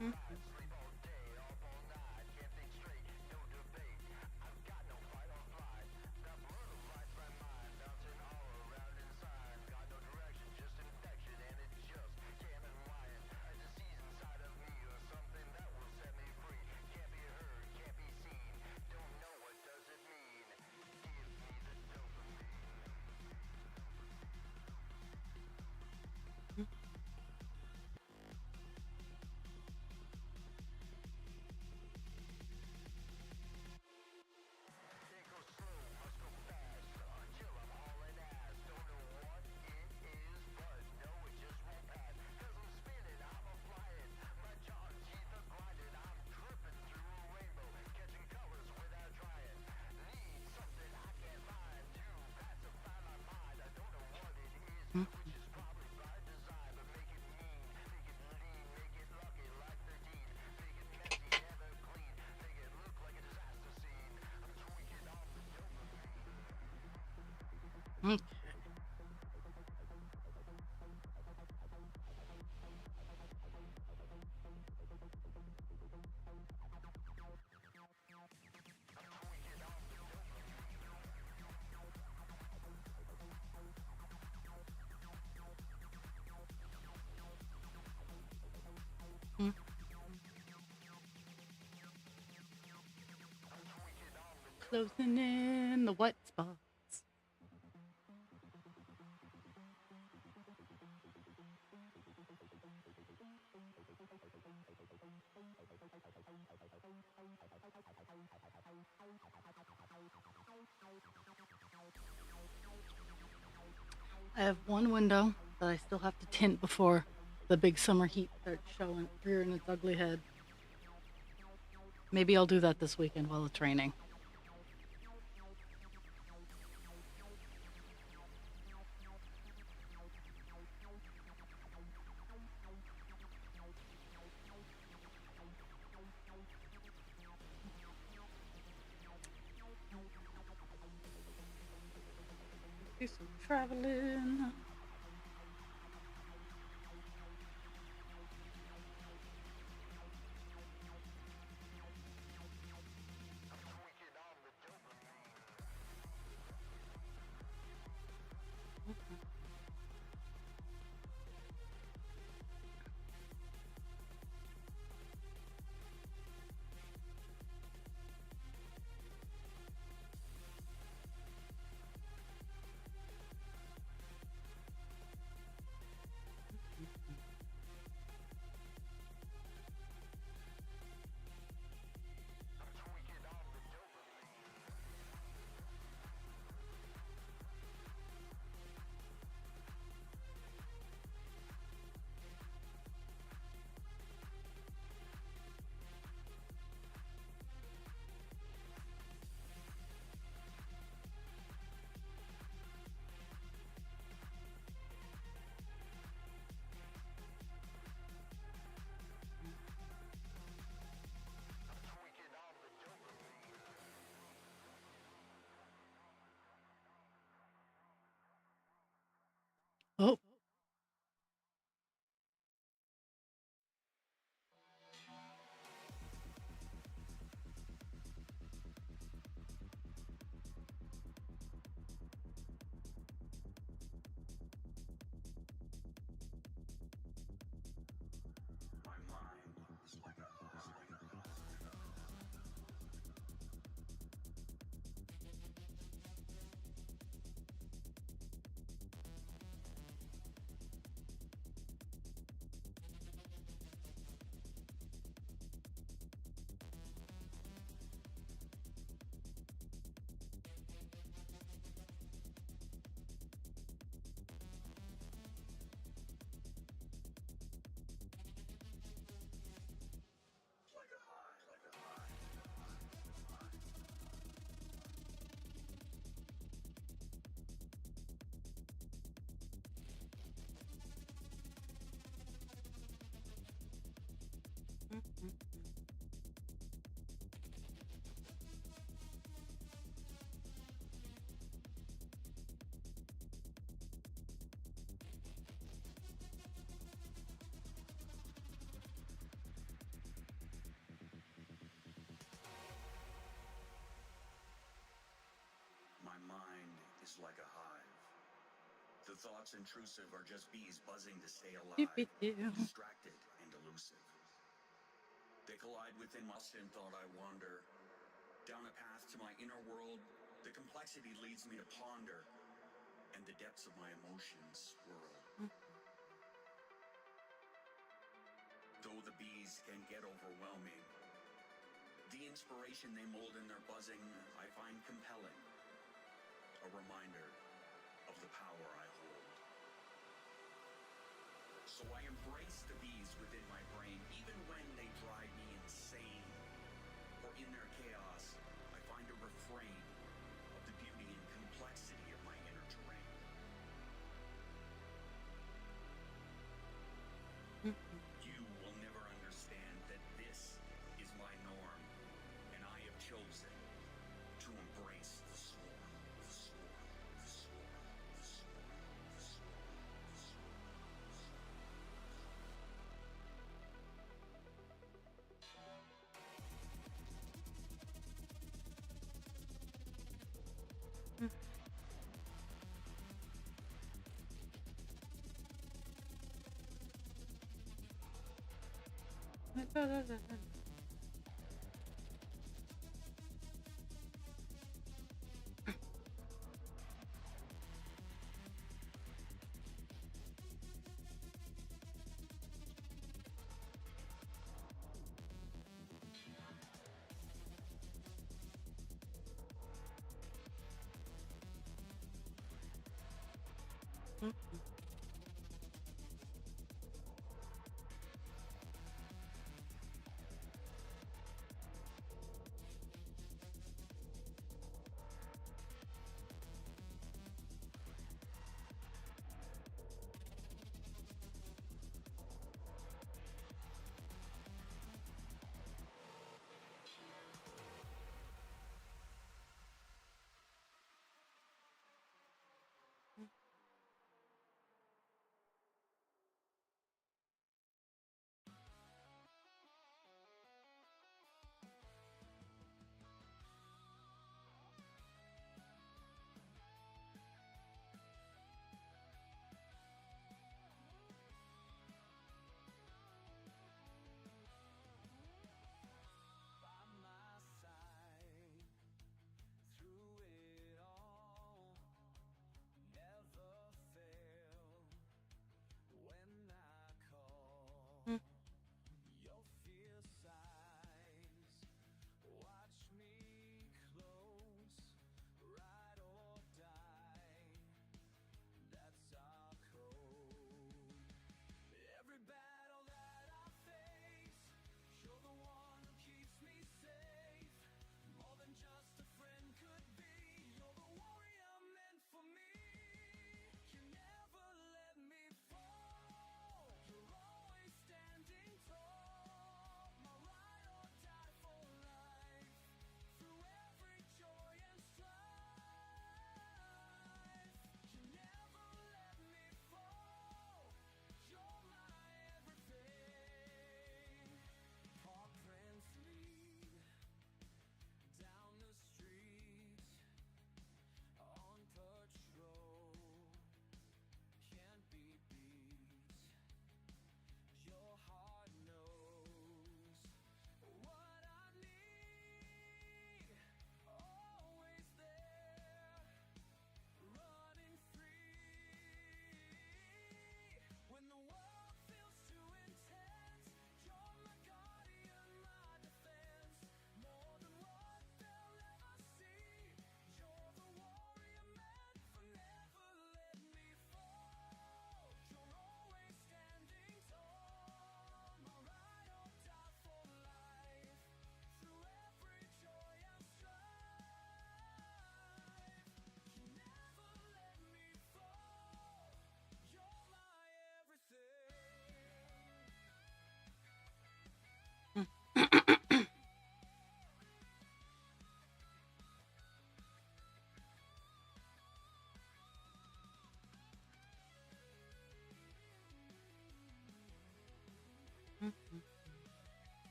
mm, mm. Closing in the white spots. I have one window that I still have to tint before the big summer heat starts showing, rearing its ugly head. Maybe I'll do that this weekend while it's raining. some traveling. Oh. My mind is like a hive. The thoughts intrusive are just bees buzzing to stay alive, distracted and elusive. They collide within my and thought I wander. Down a path to my inner world, the complexity leads me to ponder, and the depths of my emotions swirl. Though the bees can get overwhelming, the inspiration they mold in their buzzing I find compelling. A reminder of the power I hold. So I embrace the bees within my brain, even when they drive me insane. For in their chaos, I find a refrain of the beauty and complexity of my inner terrain. You will never understand that this is my norm, and I have chosen to embrace the swarm, the swarm, the swarm, the swarm, the swarm, the swarm.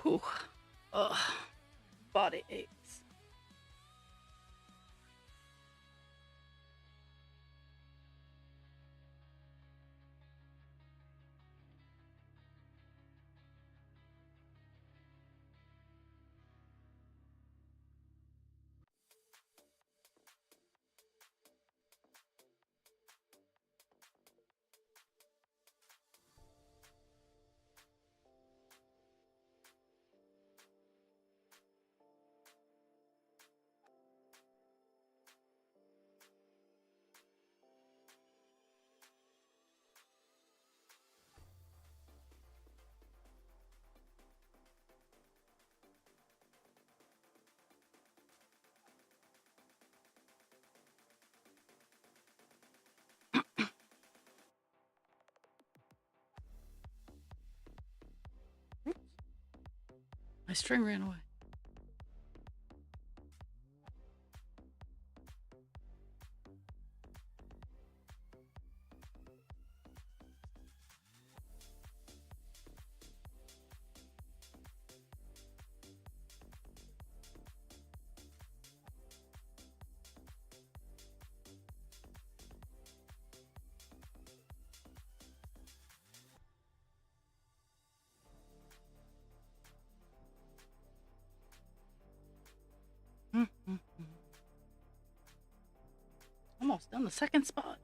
Whew. Ugh. Body aches. My string ran away. Almost done the second spot.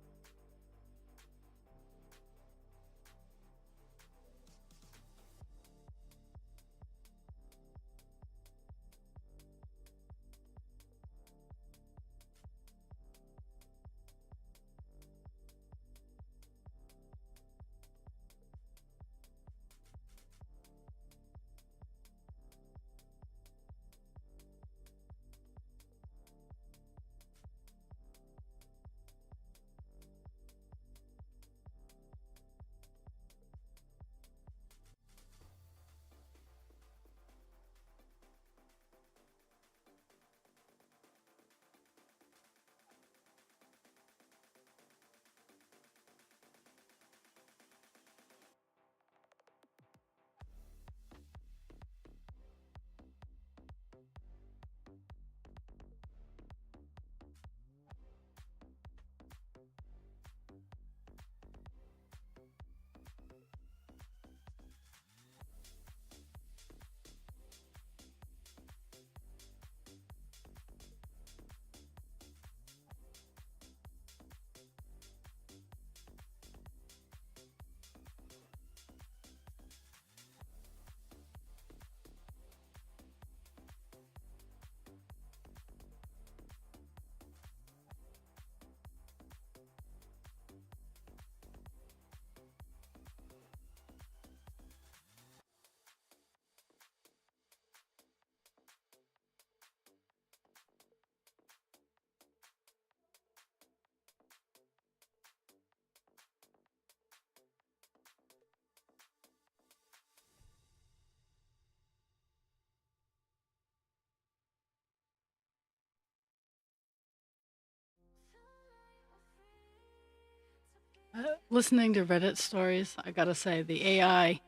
Listening to Reddit stories, I gotta say the AI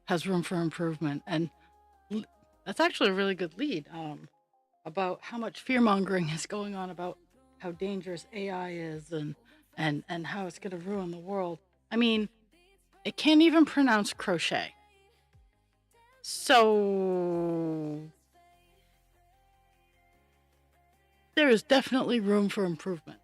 has room for improvement, and that's actually a really good lead about how much fear mongering is going on about how dangerous AI is and how it's gonna ruin the world. I mean, it can't even pronounce crochet, so there is definitely room for improvement.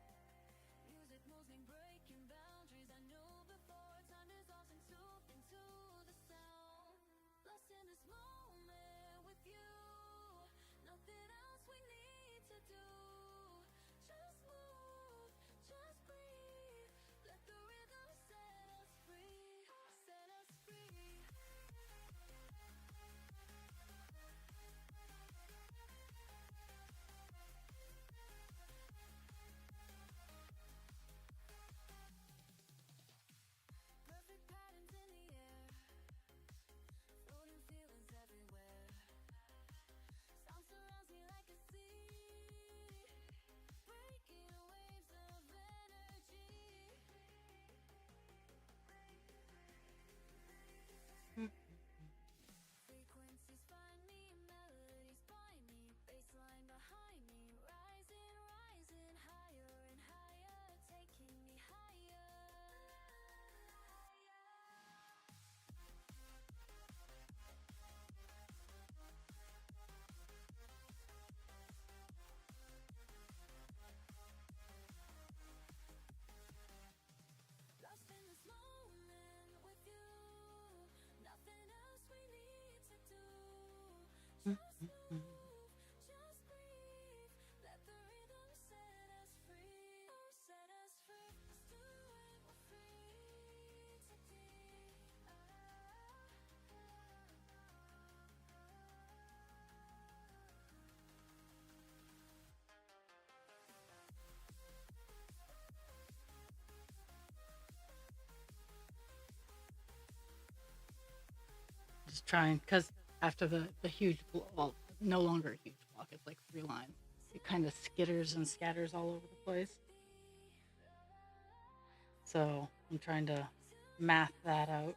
just trying, because after the huge, well, no longer a huge block, it's like 3 lines. It kind of skitters and scatters all over the place. So I'm trying to math that out.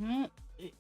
Mm, eh,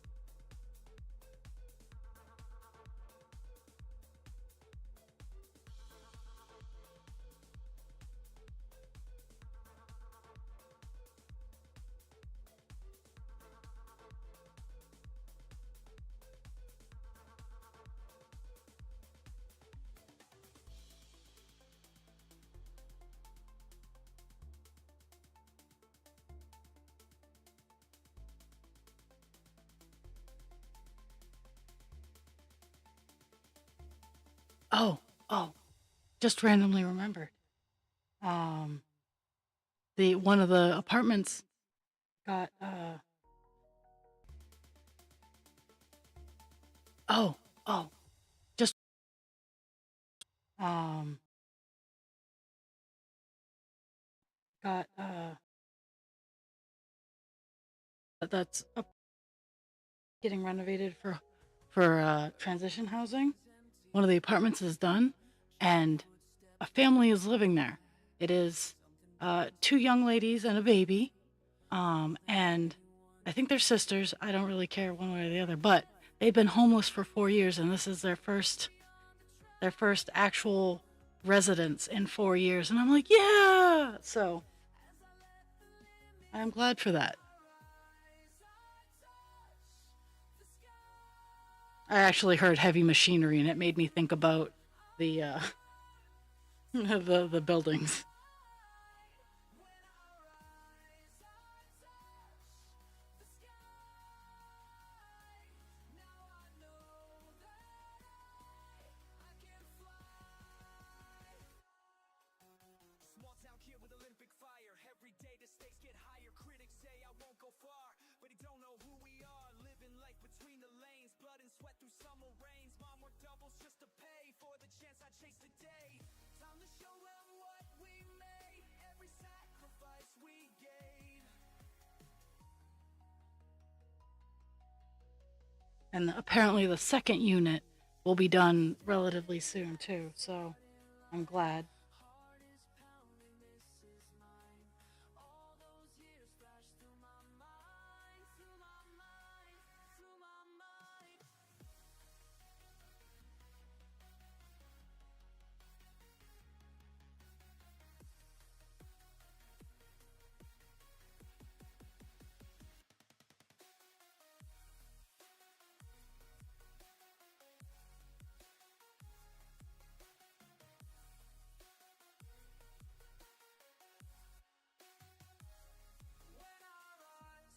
Oh, oh, just randomly remembered. Um, the one of the apartments got oh, oh, just um got that's up, getting renovated for transition housing. One of the apartments is done, and a family is living there. It is two young ladies and a baby, and I think they're sisters. I don't really care one way or the other, but they've been homeless for 4 years, and this is their first actual residence in 4 years. And I'm like, yeah. So I'm glad for that. I actually heard heavy machinery, and it made me think about the the buildings. Small town kid with Olympic fire. Every day the stakes get higher. Critics say I won't go far, but he don't know who we are. Living life between the lanes, blood and sweat through summer rains. Mom worked doubles just to pay for the chance I chased today. Time to show them what we made. Every sacrifice we gave. And apparently the second unit will be done relatively soon too, so I'm glad.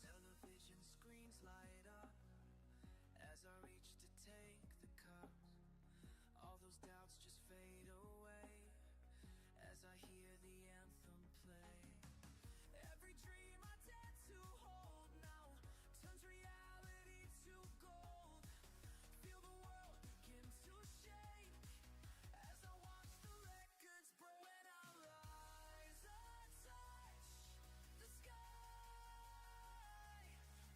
Television screens light up as I reach to take the cup. All those doubts just fade away as I hear the anthem play. Every dream I dared to hold now turns reality to gold. Feel the world begin to shake as I watch the records break. When our eyes touch the sky,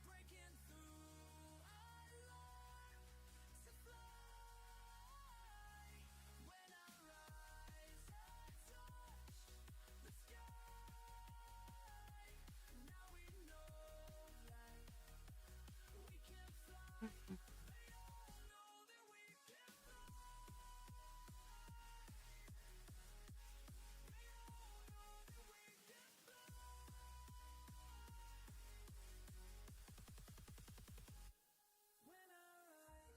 breaking through, I learn to fly. When our eyes touch the sky, now we know that we can fly. They all know that we can fly. They all know that we can fly. When our eyes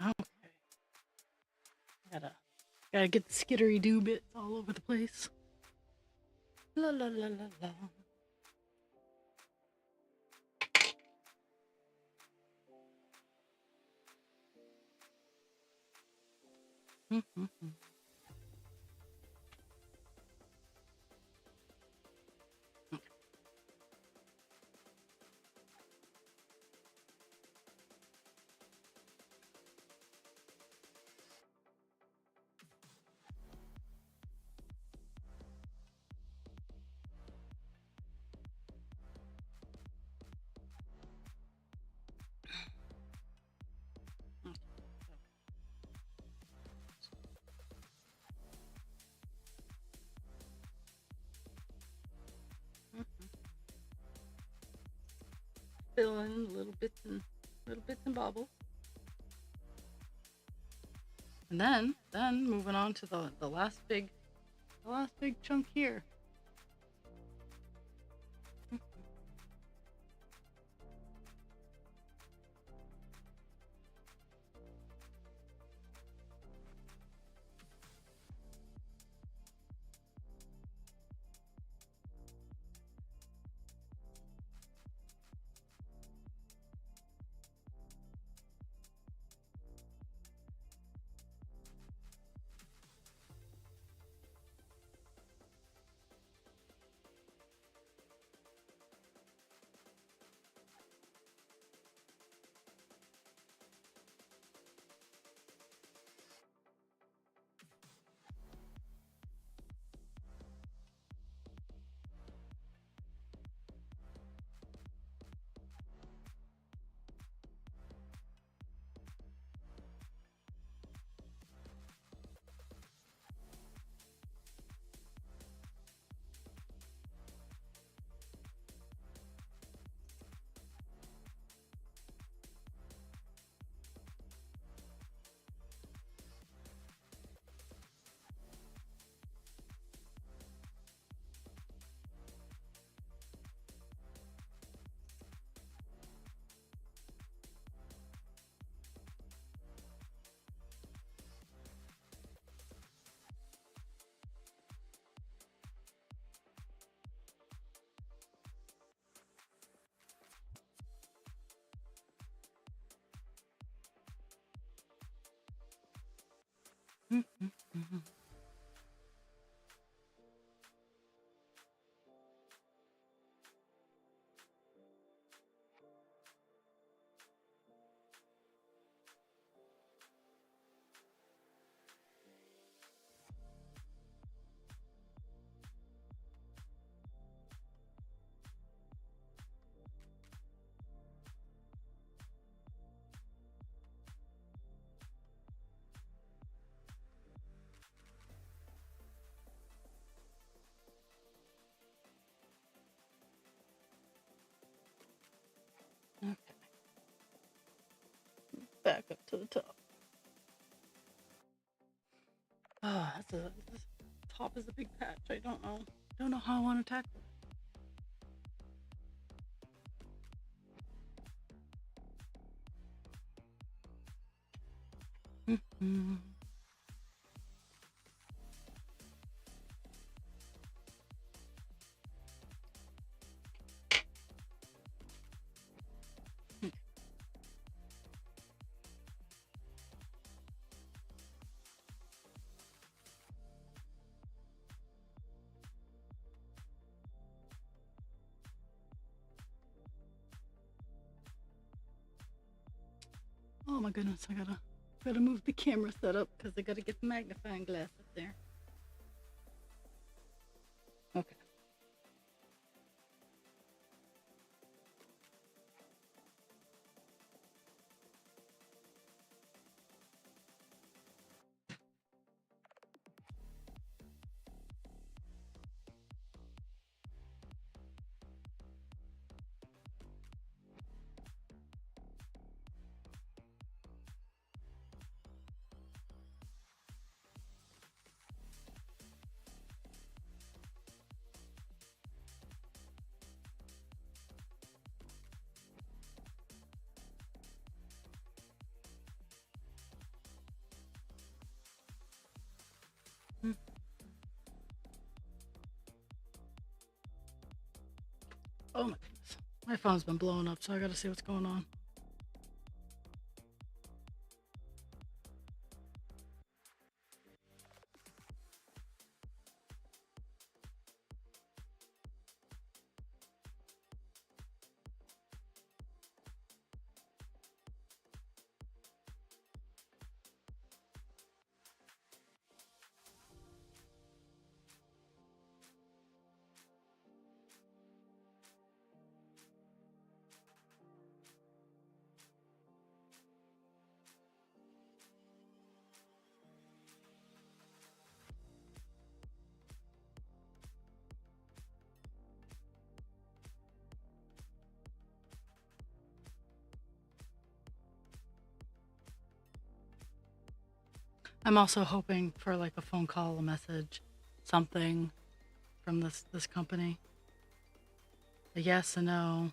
Okay. Gotta get the skittery doo bits all over the place. La la la la la. Mm-hmm. Fill in little bits and bobbles. And then moving on to the last big chunk here. Okay, back up to the top. Oh, this top is a big patch. I don't know how I want to tackle it. Oh my goodness, I gotta move the camera setup because I gotta get the magnifying glass up there. Okay. Oh my goodness. My phone's been blowing up, so I gotta see what's going on. I'm also hoping for like a phone call, a message, something from this company. A yes, a no.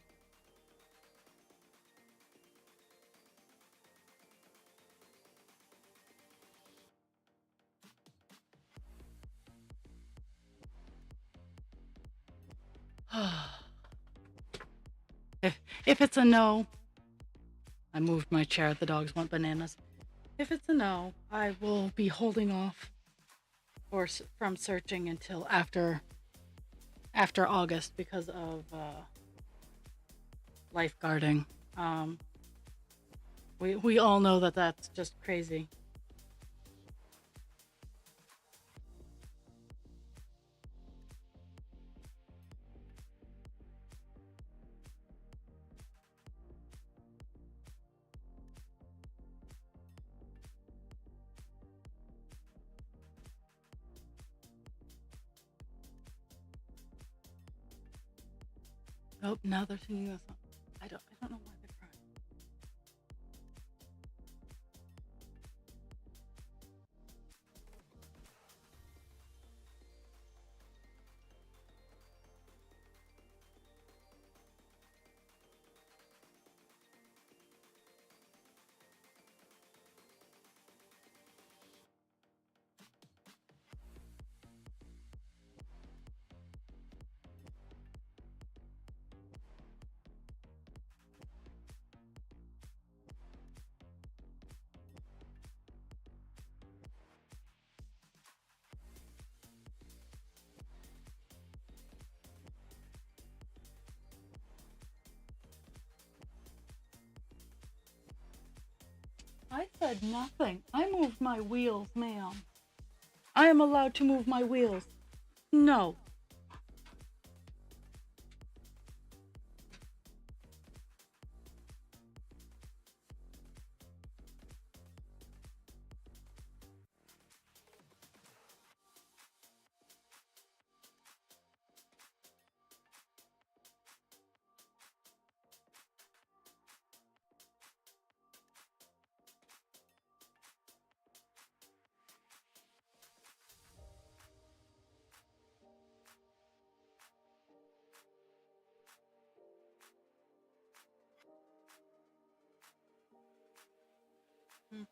If it's a no, I moved my chair. The dogs want bananas. If it's a no, I will be holding off from searching until after August because of lifeguarding. Um, we all know that that's just crazy. Oh, now they're singing that song. I don't know why they're crying. I said nothing. I moved my wheels, ma'am. I am allowed to move my wheels. No. Mhm.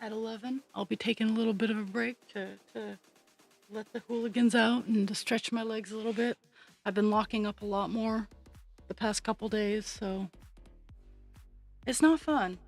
At 11, I'll be taking a little bit of a break to let the hooligans out and to stretch my legs a little bit. I've been locking up a lot more the past couple days, so it's not fun.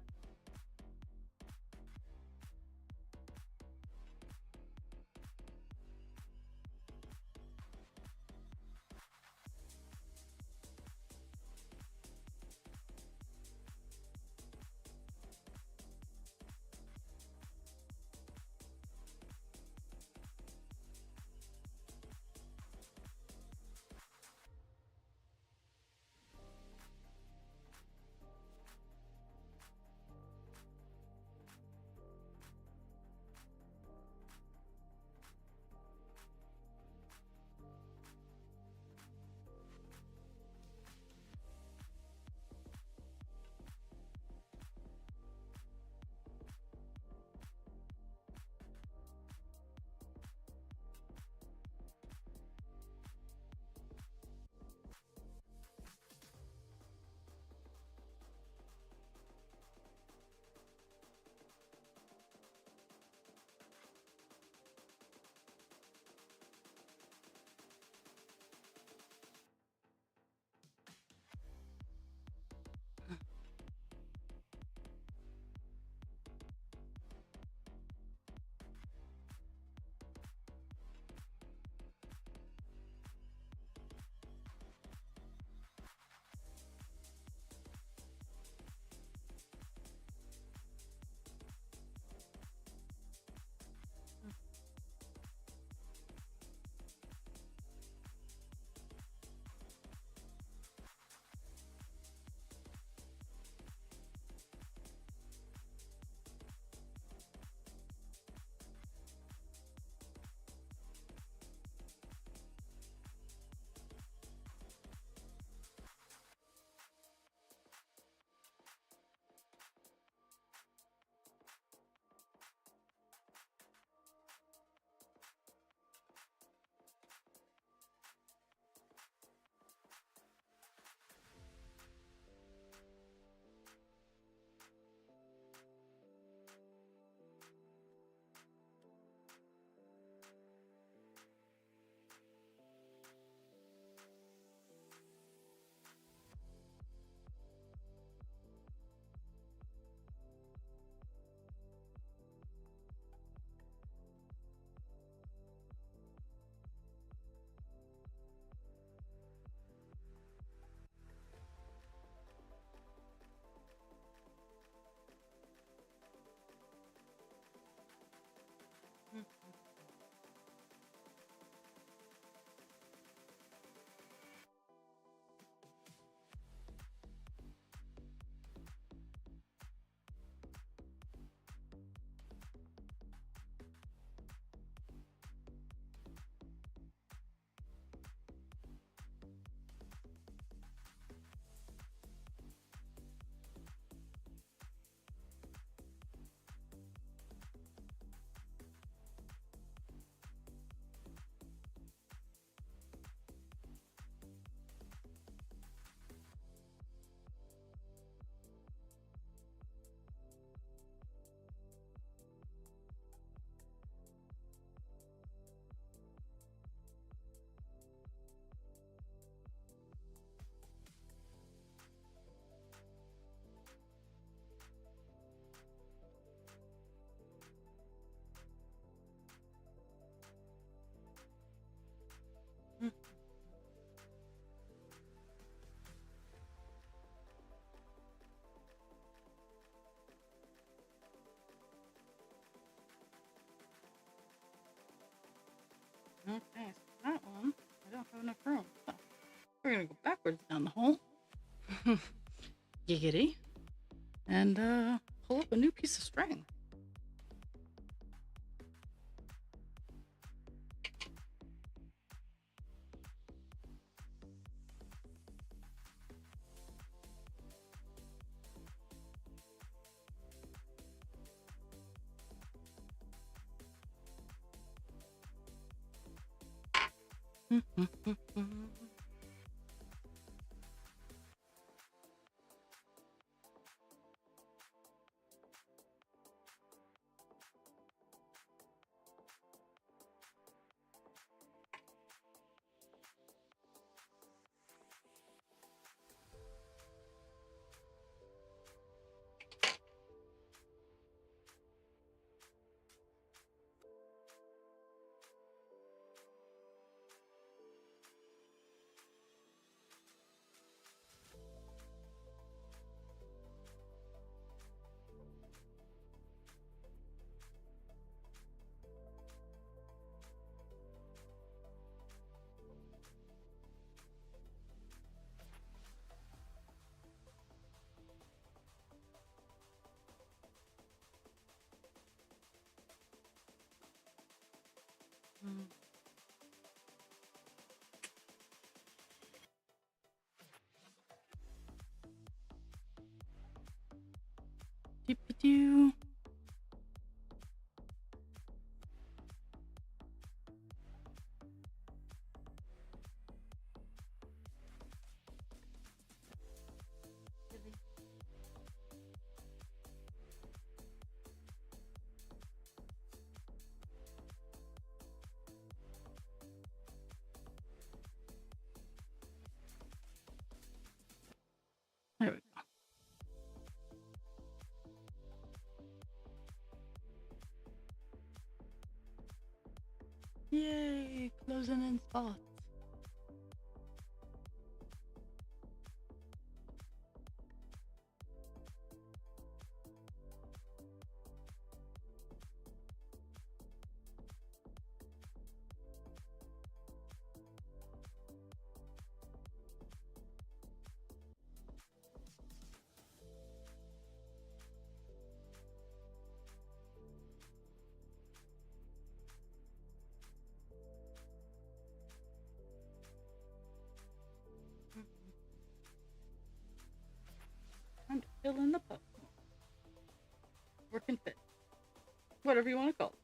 backwards down the hole. Giggity. And pull up a new piece of string. Doop-a-doo. There we go. Yay, closing in spots. Time to fill in the puff. Working fit. Whatever you want to call it.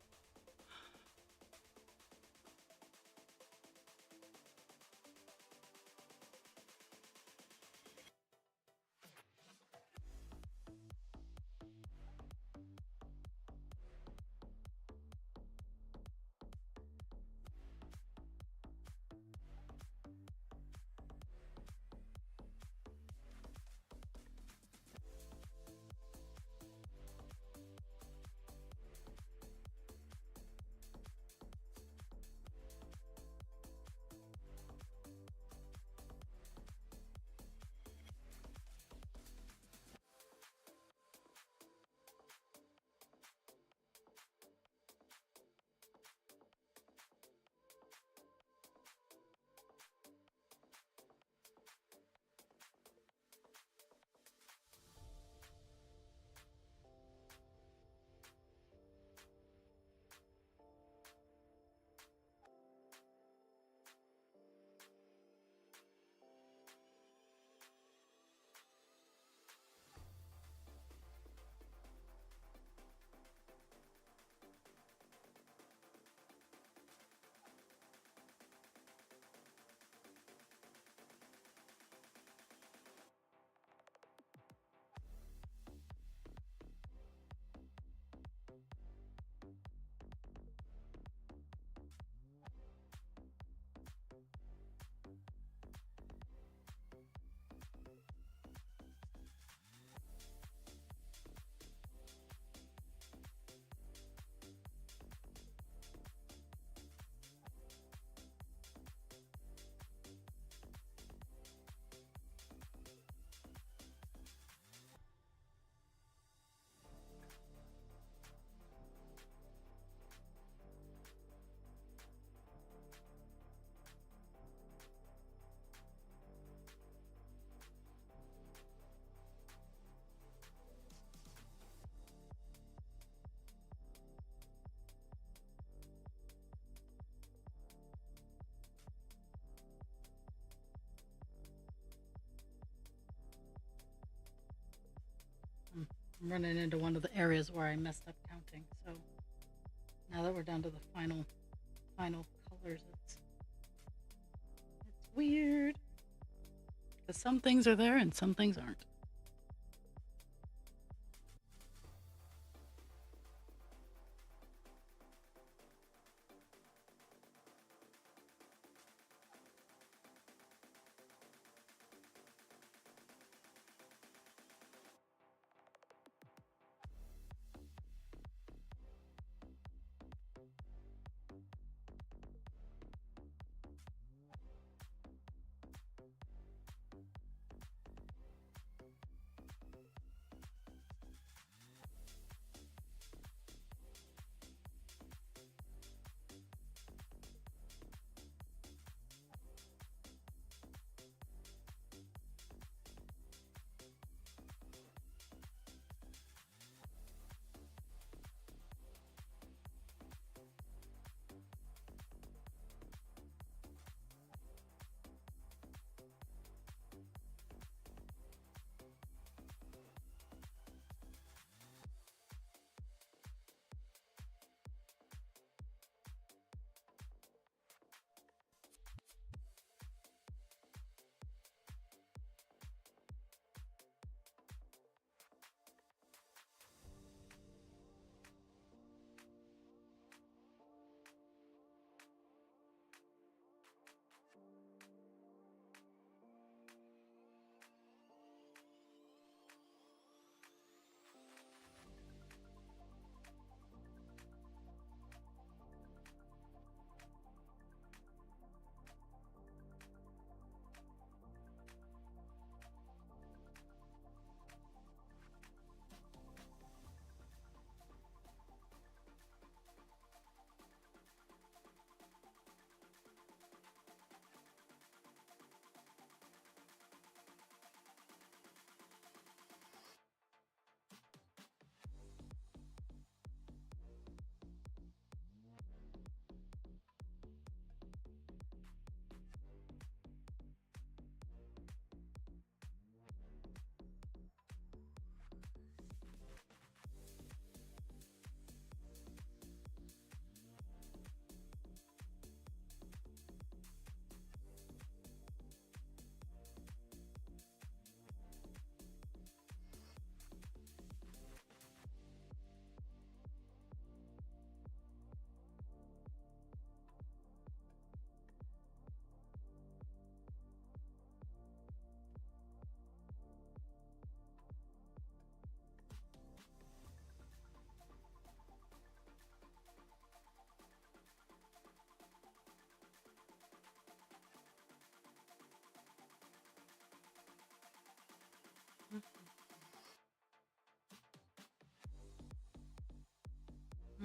I'm running into one of the areas where I messed up counting. So now that we're down to the final colors, it's weird because some things are there and some things aren't.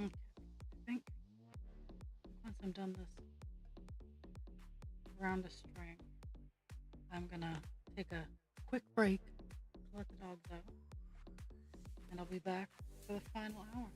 Okay, I think once I'm done this round of string, I'm gonna take a quick break to let the dogs out, and I'll be back for the final hour.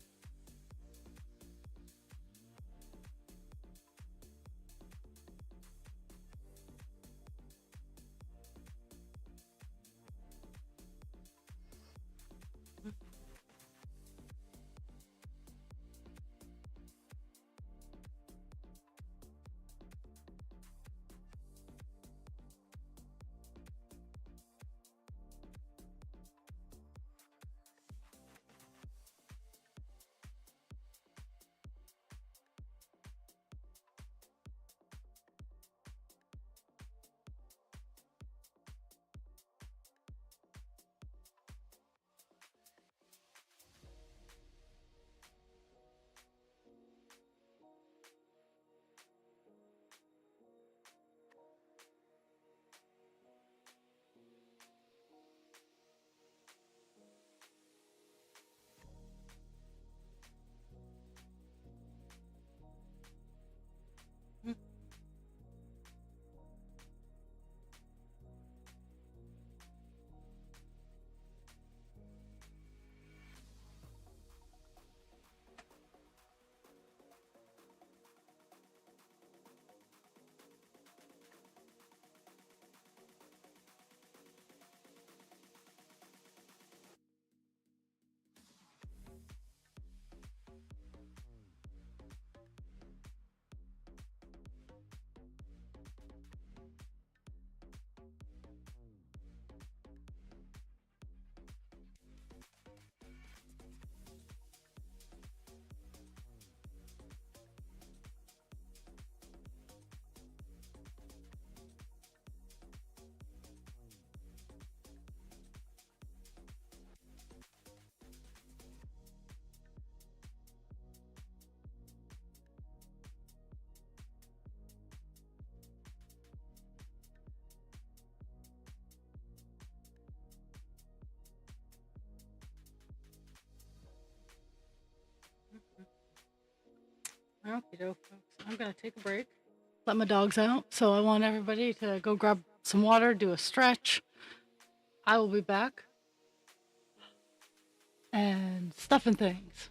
Okay, folks. I'm gonna take a break. Let my dogs out. So I want everybody to go grab some water, do a stretch. I will be back and stuff and things.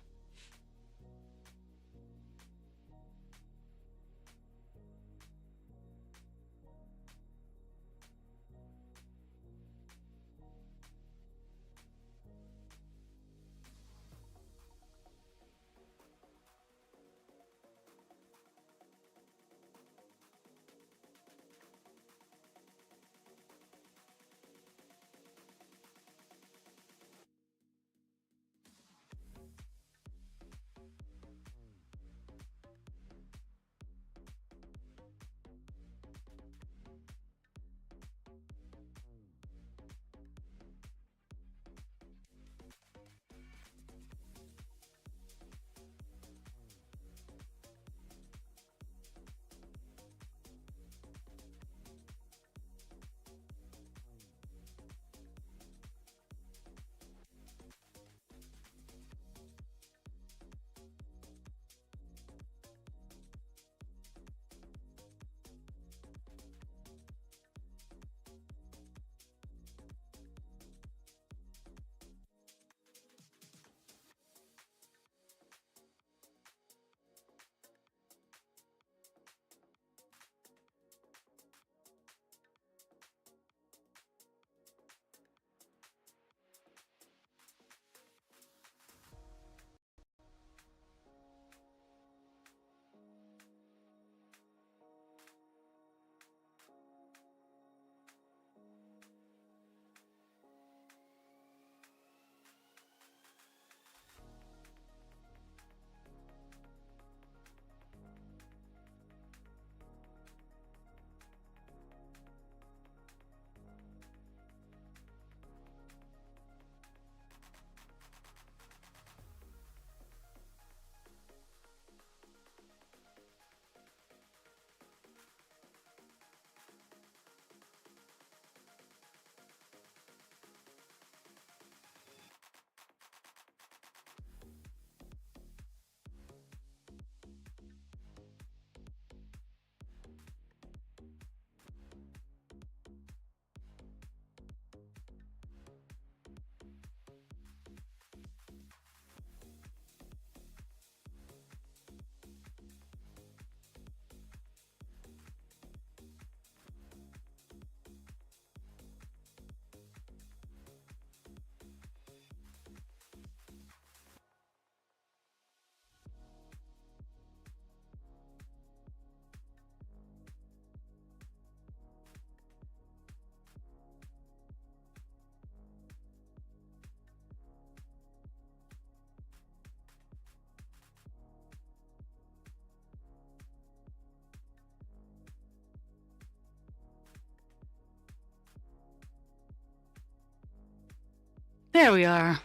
There we are,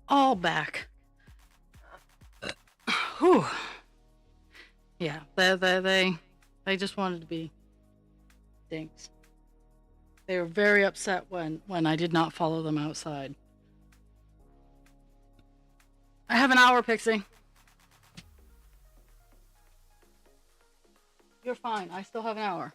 all back. Whew. Yeah, they just wanted to be dinks. They were very upset when I did not follow them outside. I have an hour, Pixie. You're fine. I still have an hour.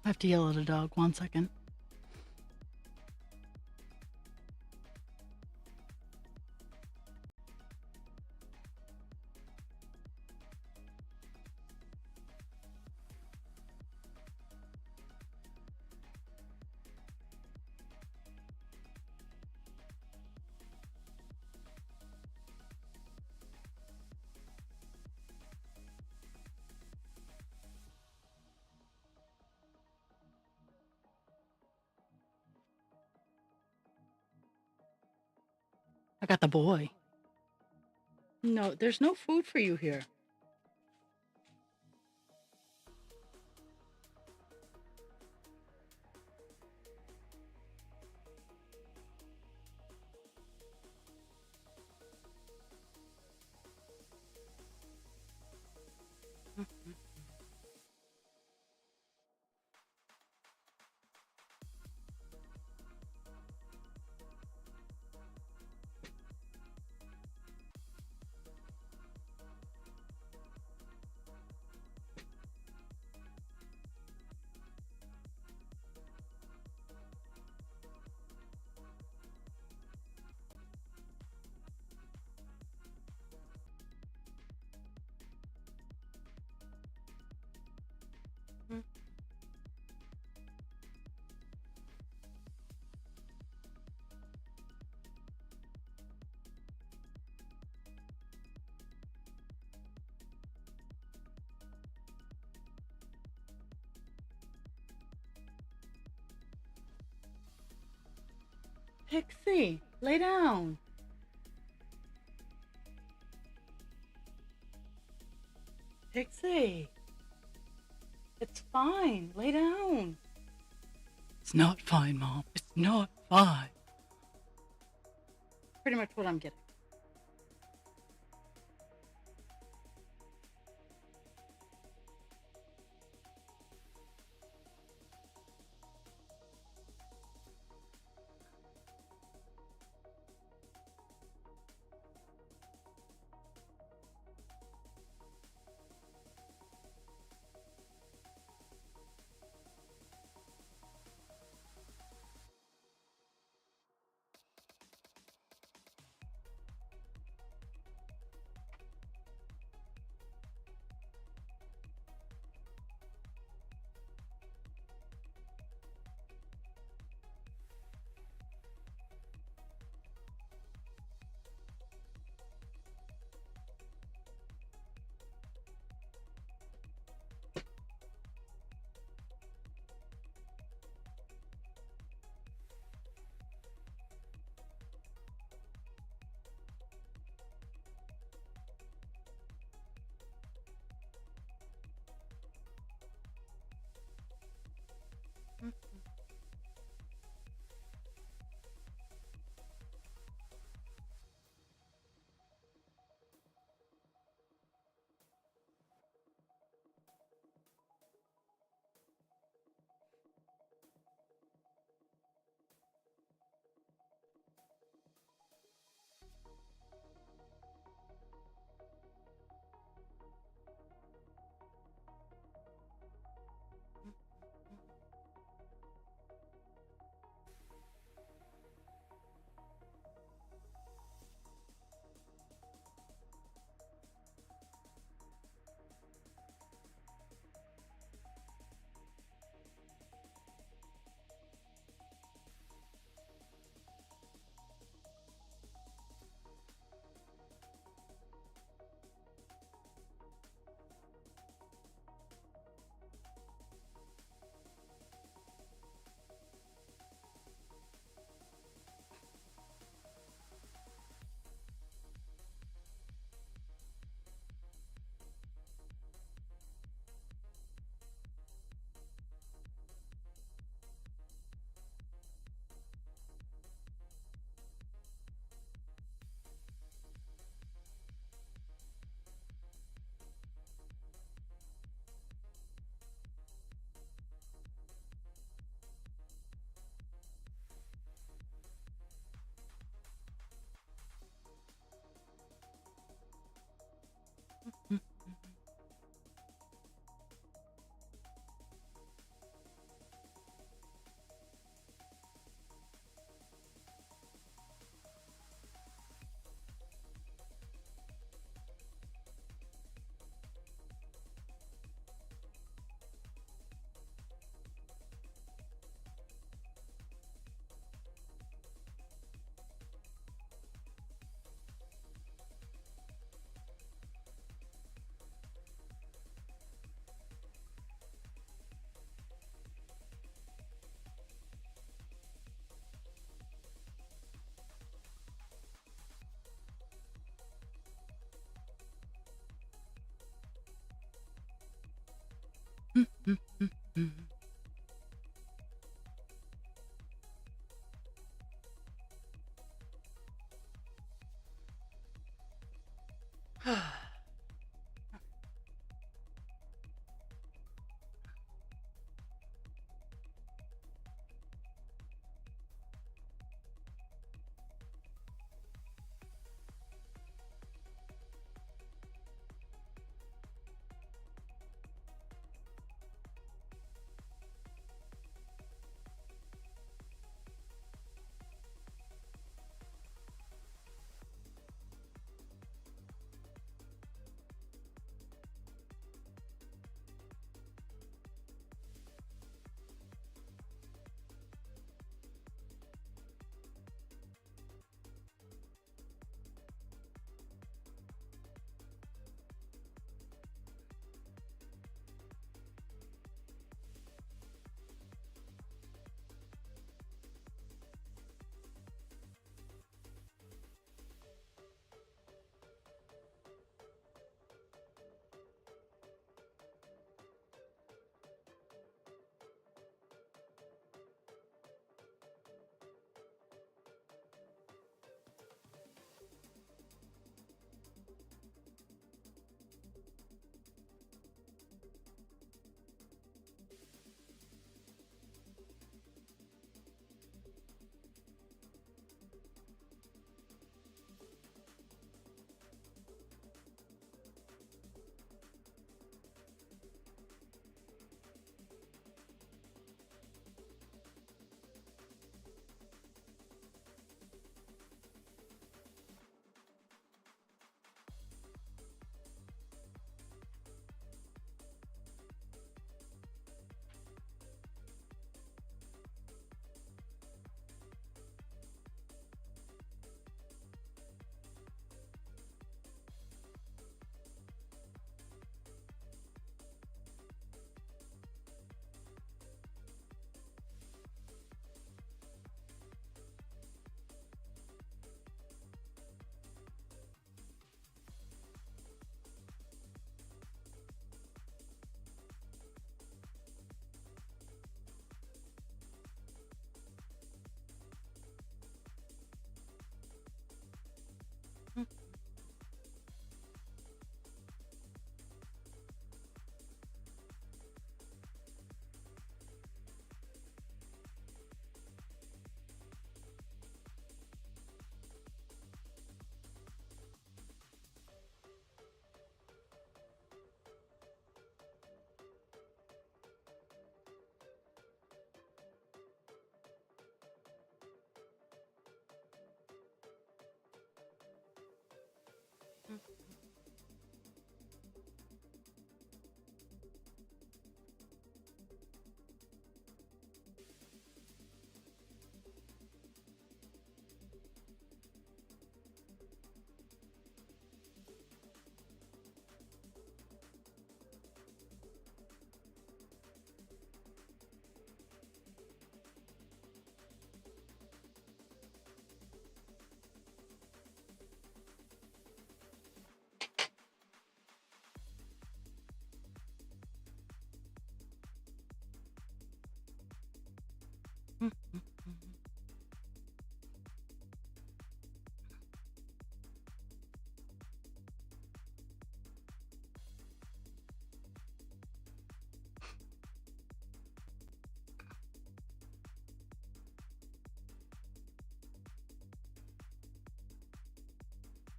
I have to yell at a dog. 1 second. I got the boy. No, there's no food for you here. Pixie, lay down. Pixie, it's fine. Lay down. It's not fine, Mom. It's not fine. Pretty much what I'm getting.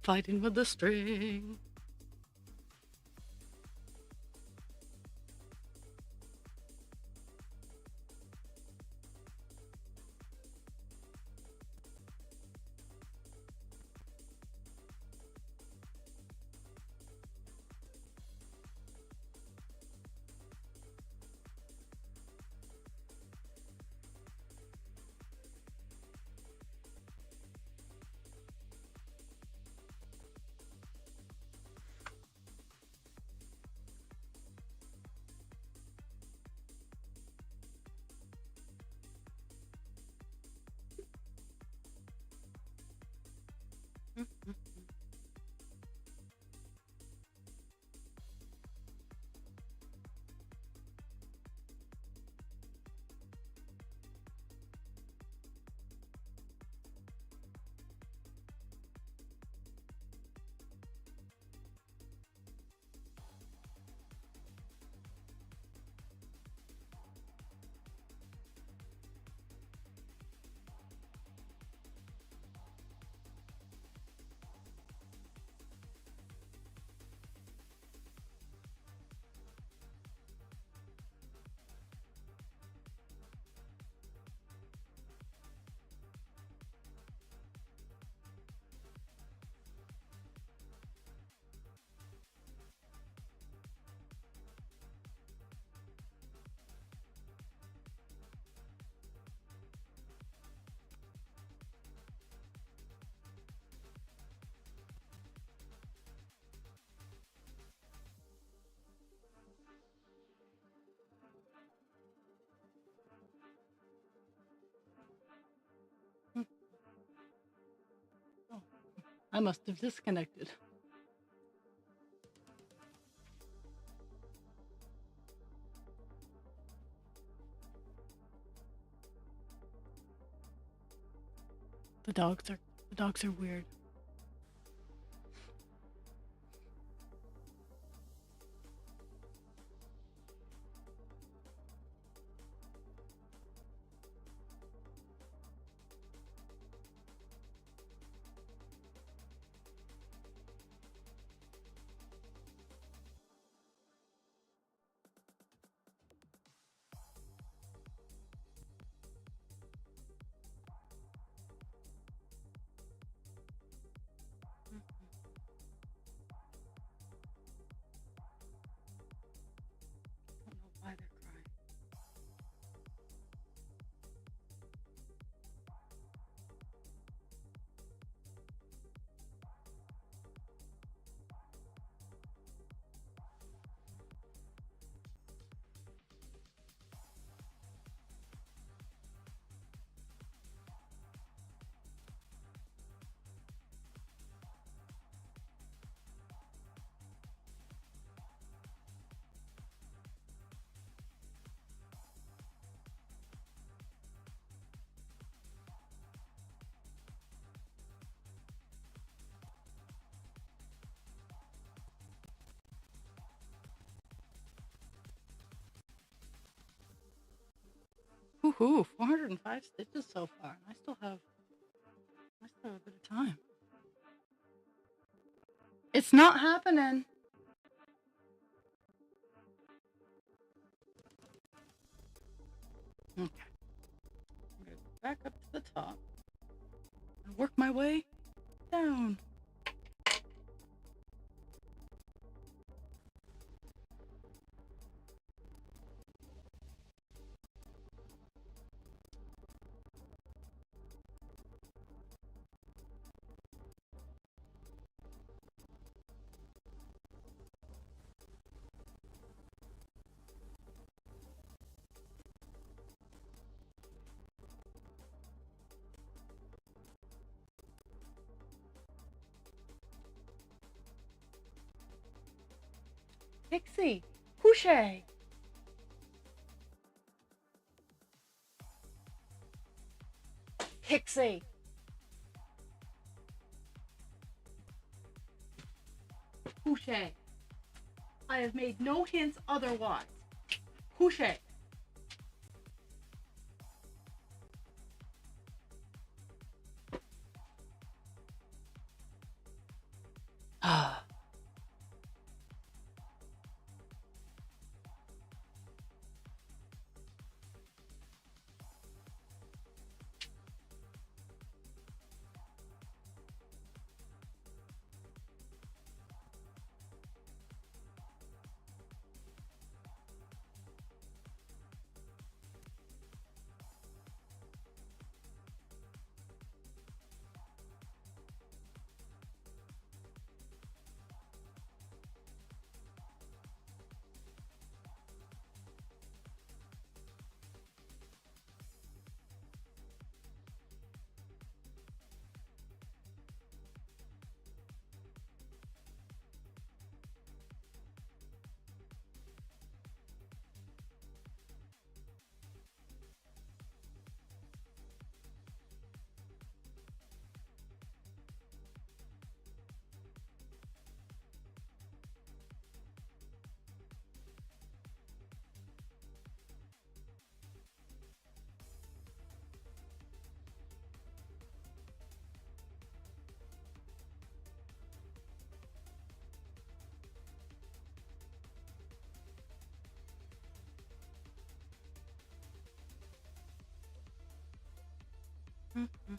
Fighting with the string. must have disconnected. The dogs are weird. I don't know why they're crying. Woohoo! 405 stitches so far. I still have a bit of time. It's not happening. Okay. I'm gonna go back up to the top and work my way down. Pixie, Houche. Pixie. Houche. I have made no hints otherwise. Houche. Ah. Mm-hmm.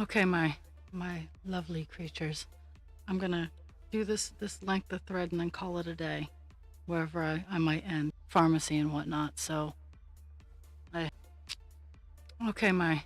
Okay, my lovely creatures. I'm gonna do this length of thread and then call it a day, wherever I might end, pharmacy and whatnot. So, I okay, my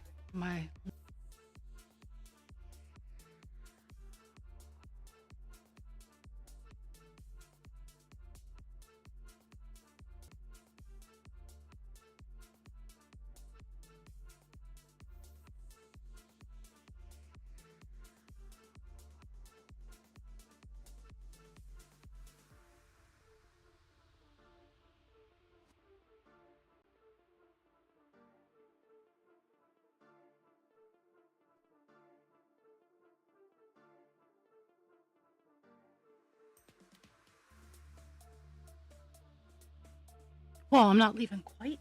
well, I'm not leaving quite.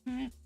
All right.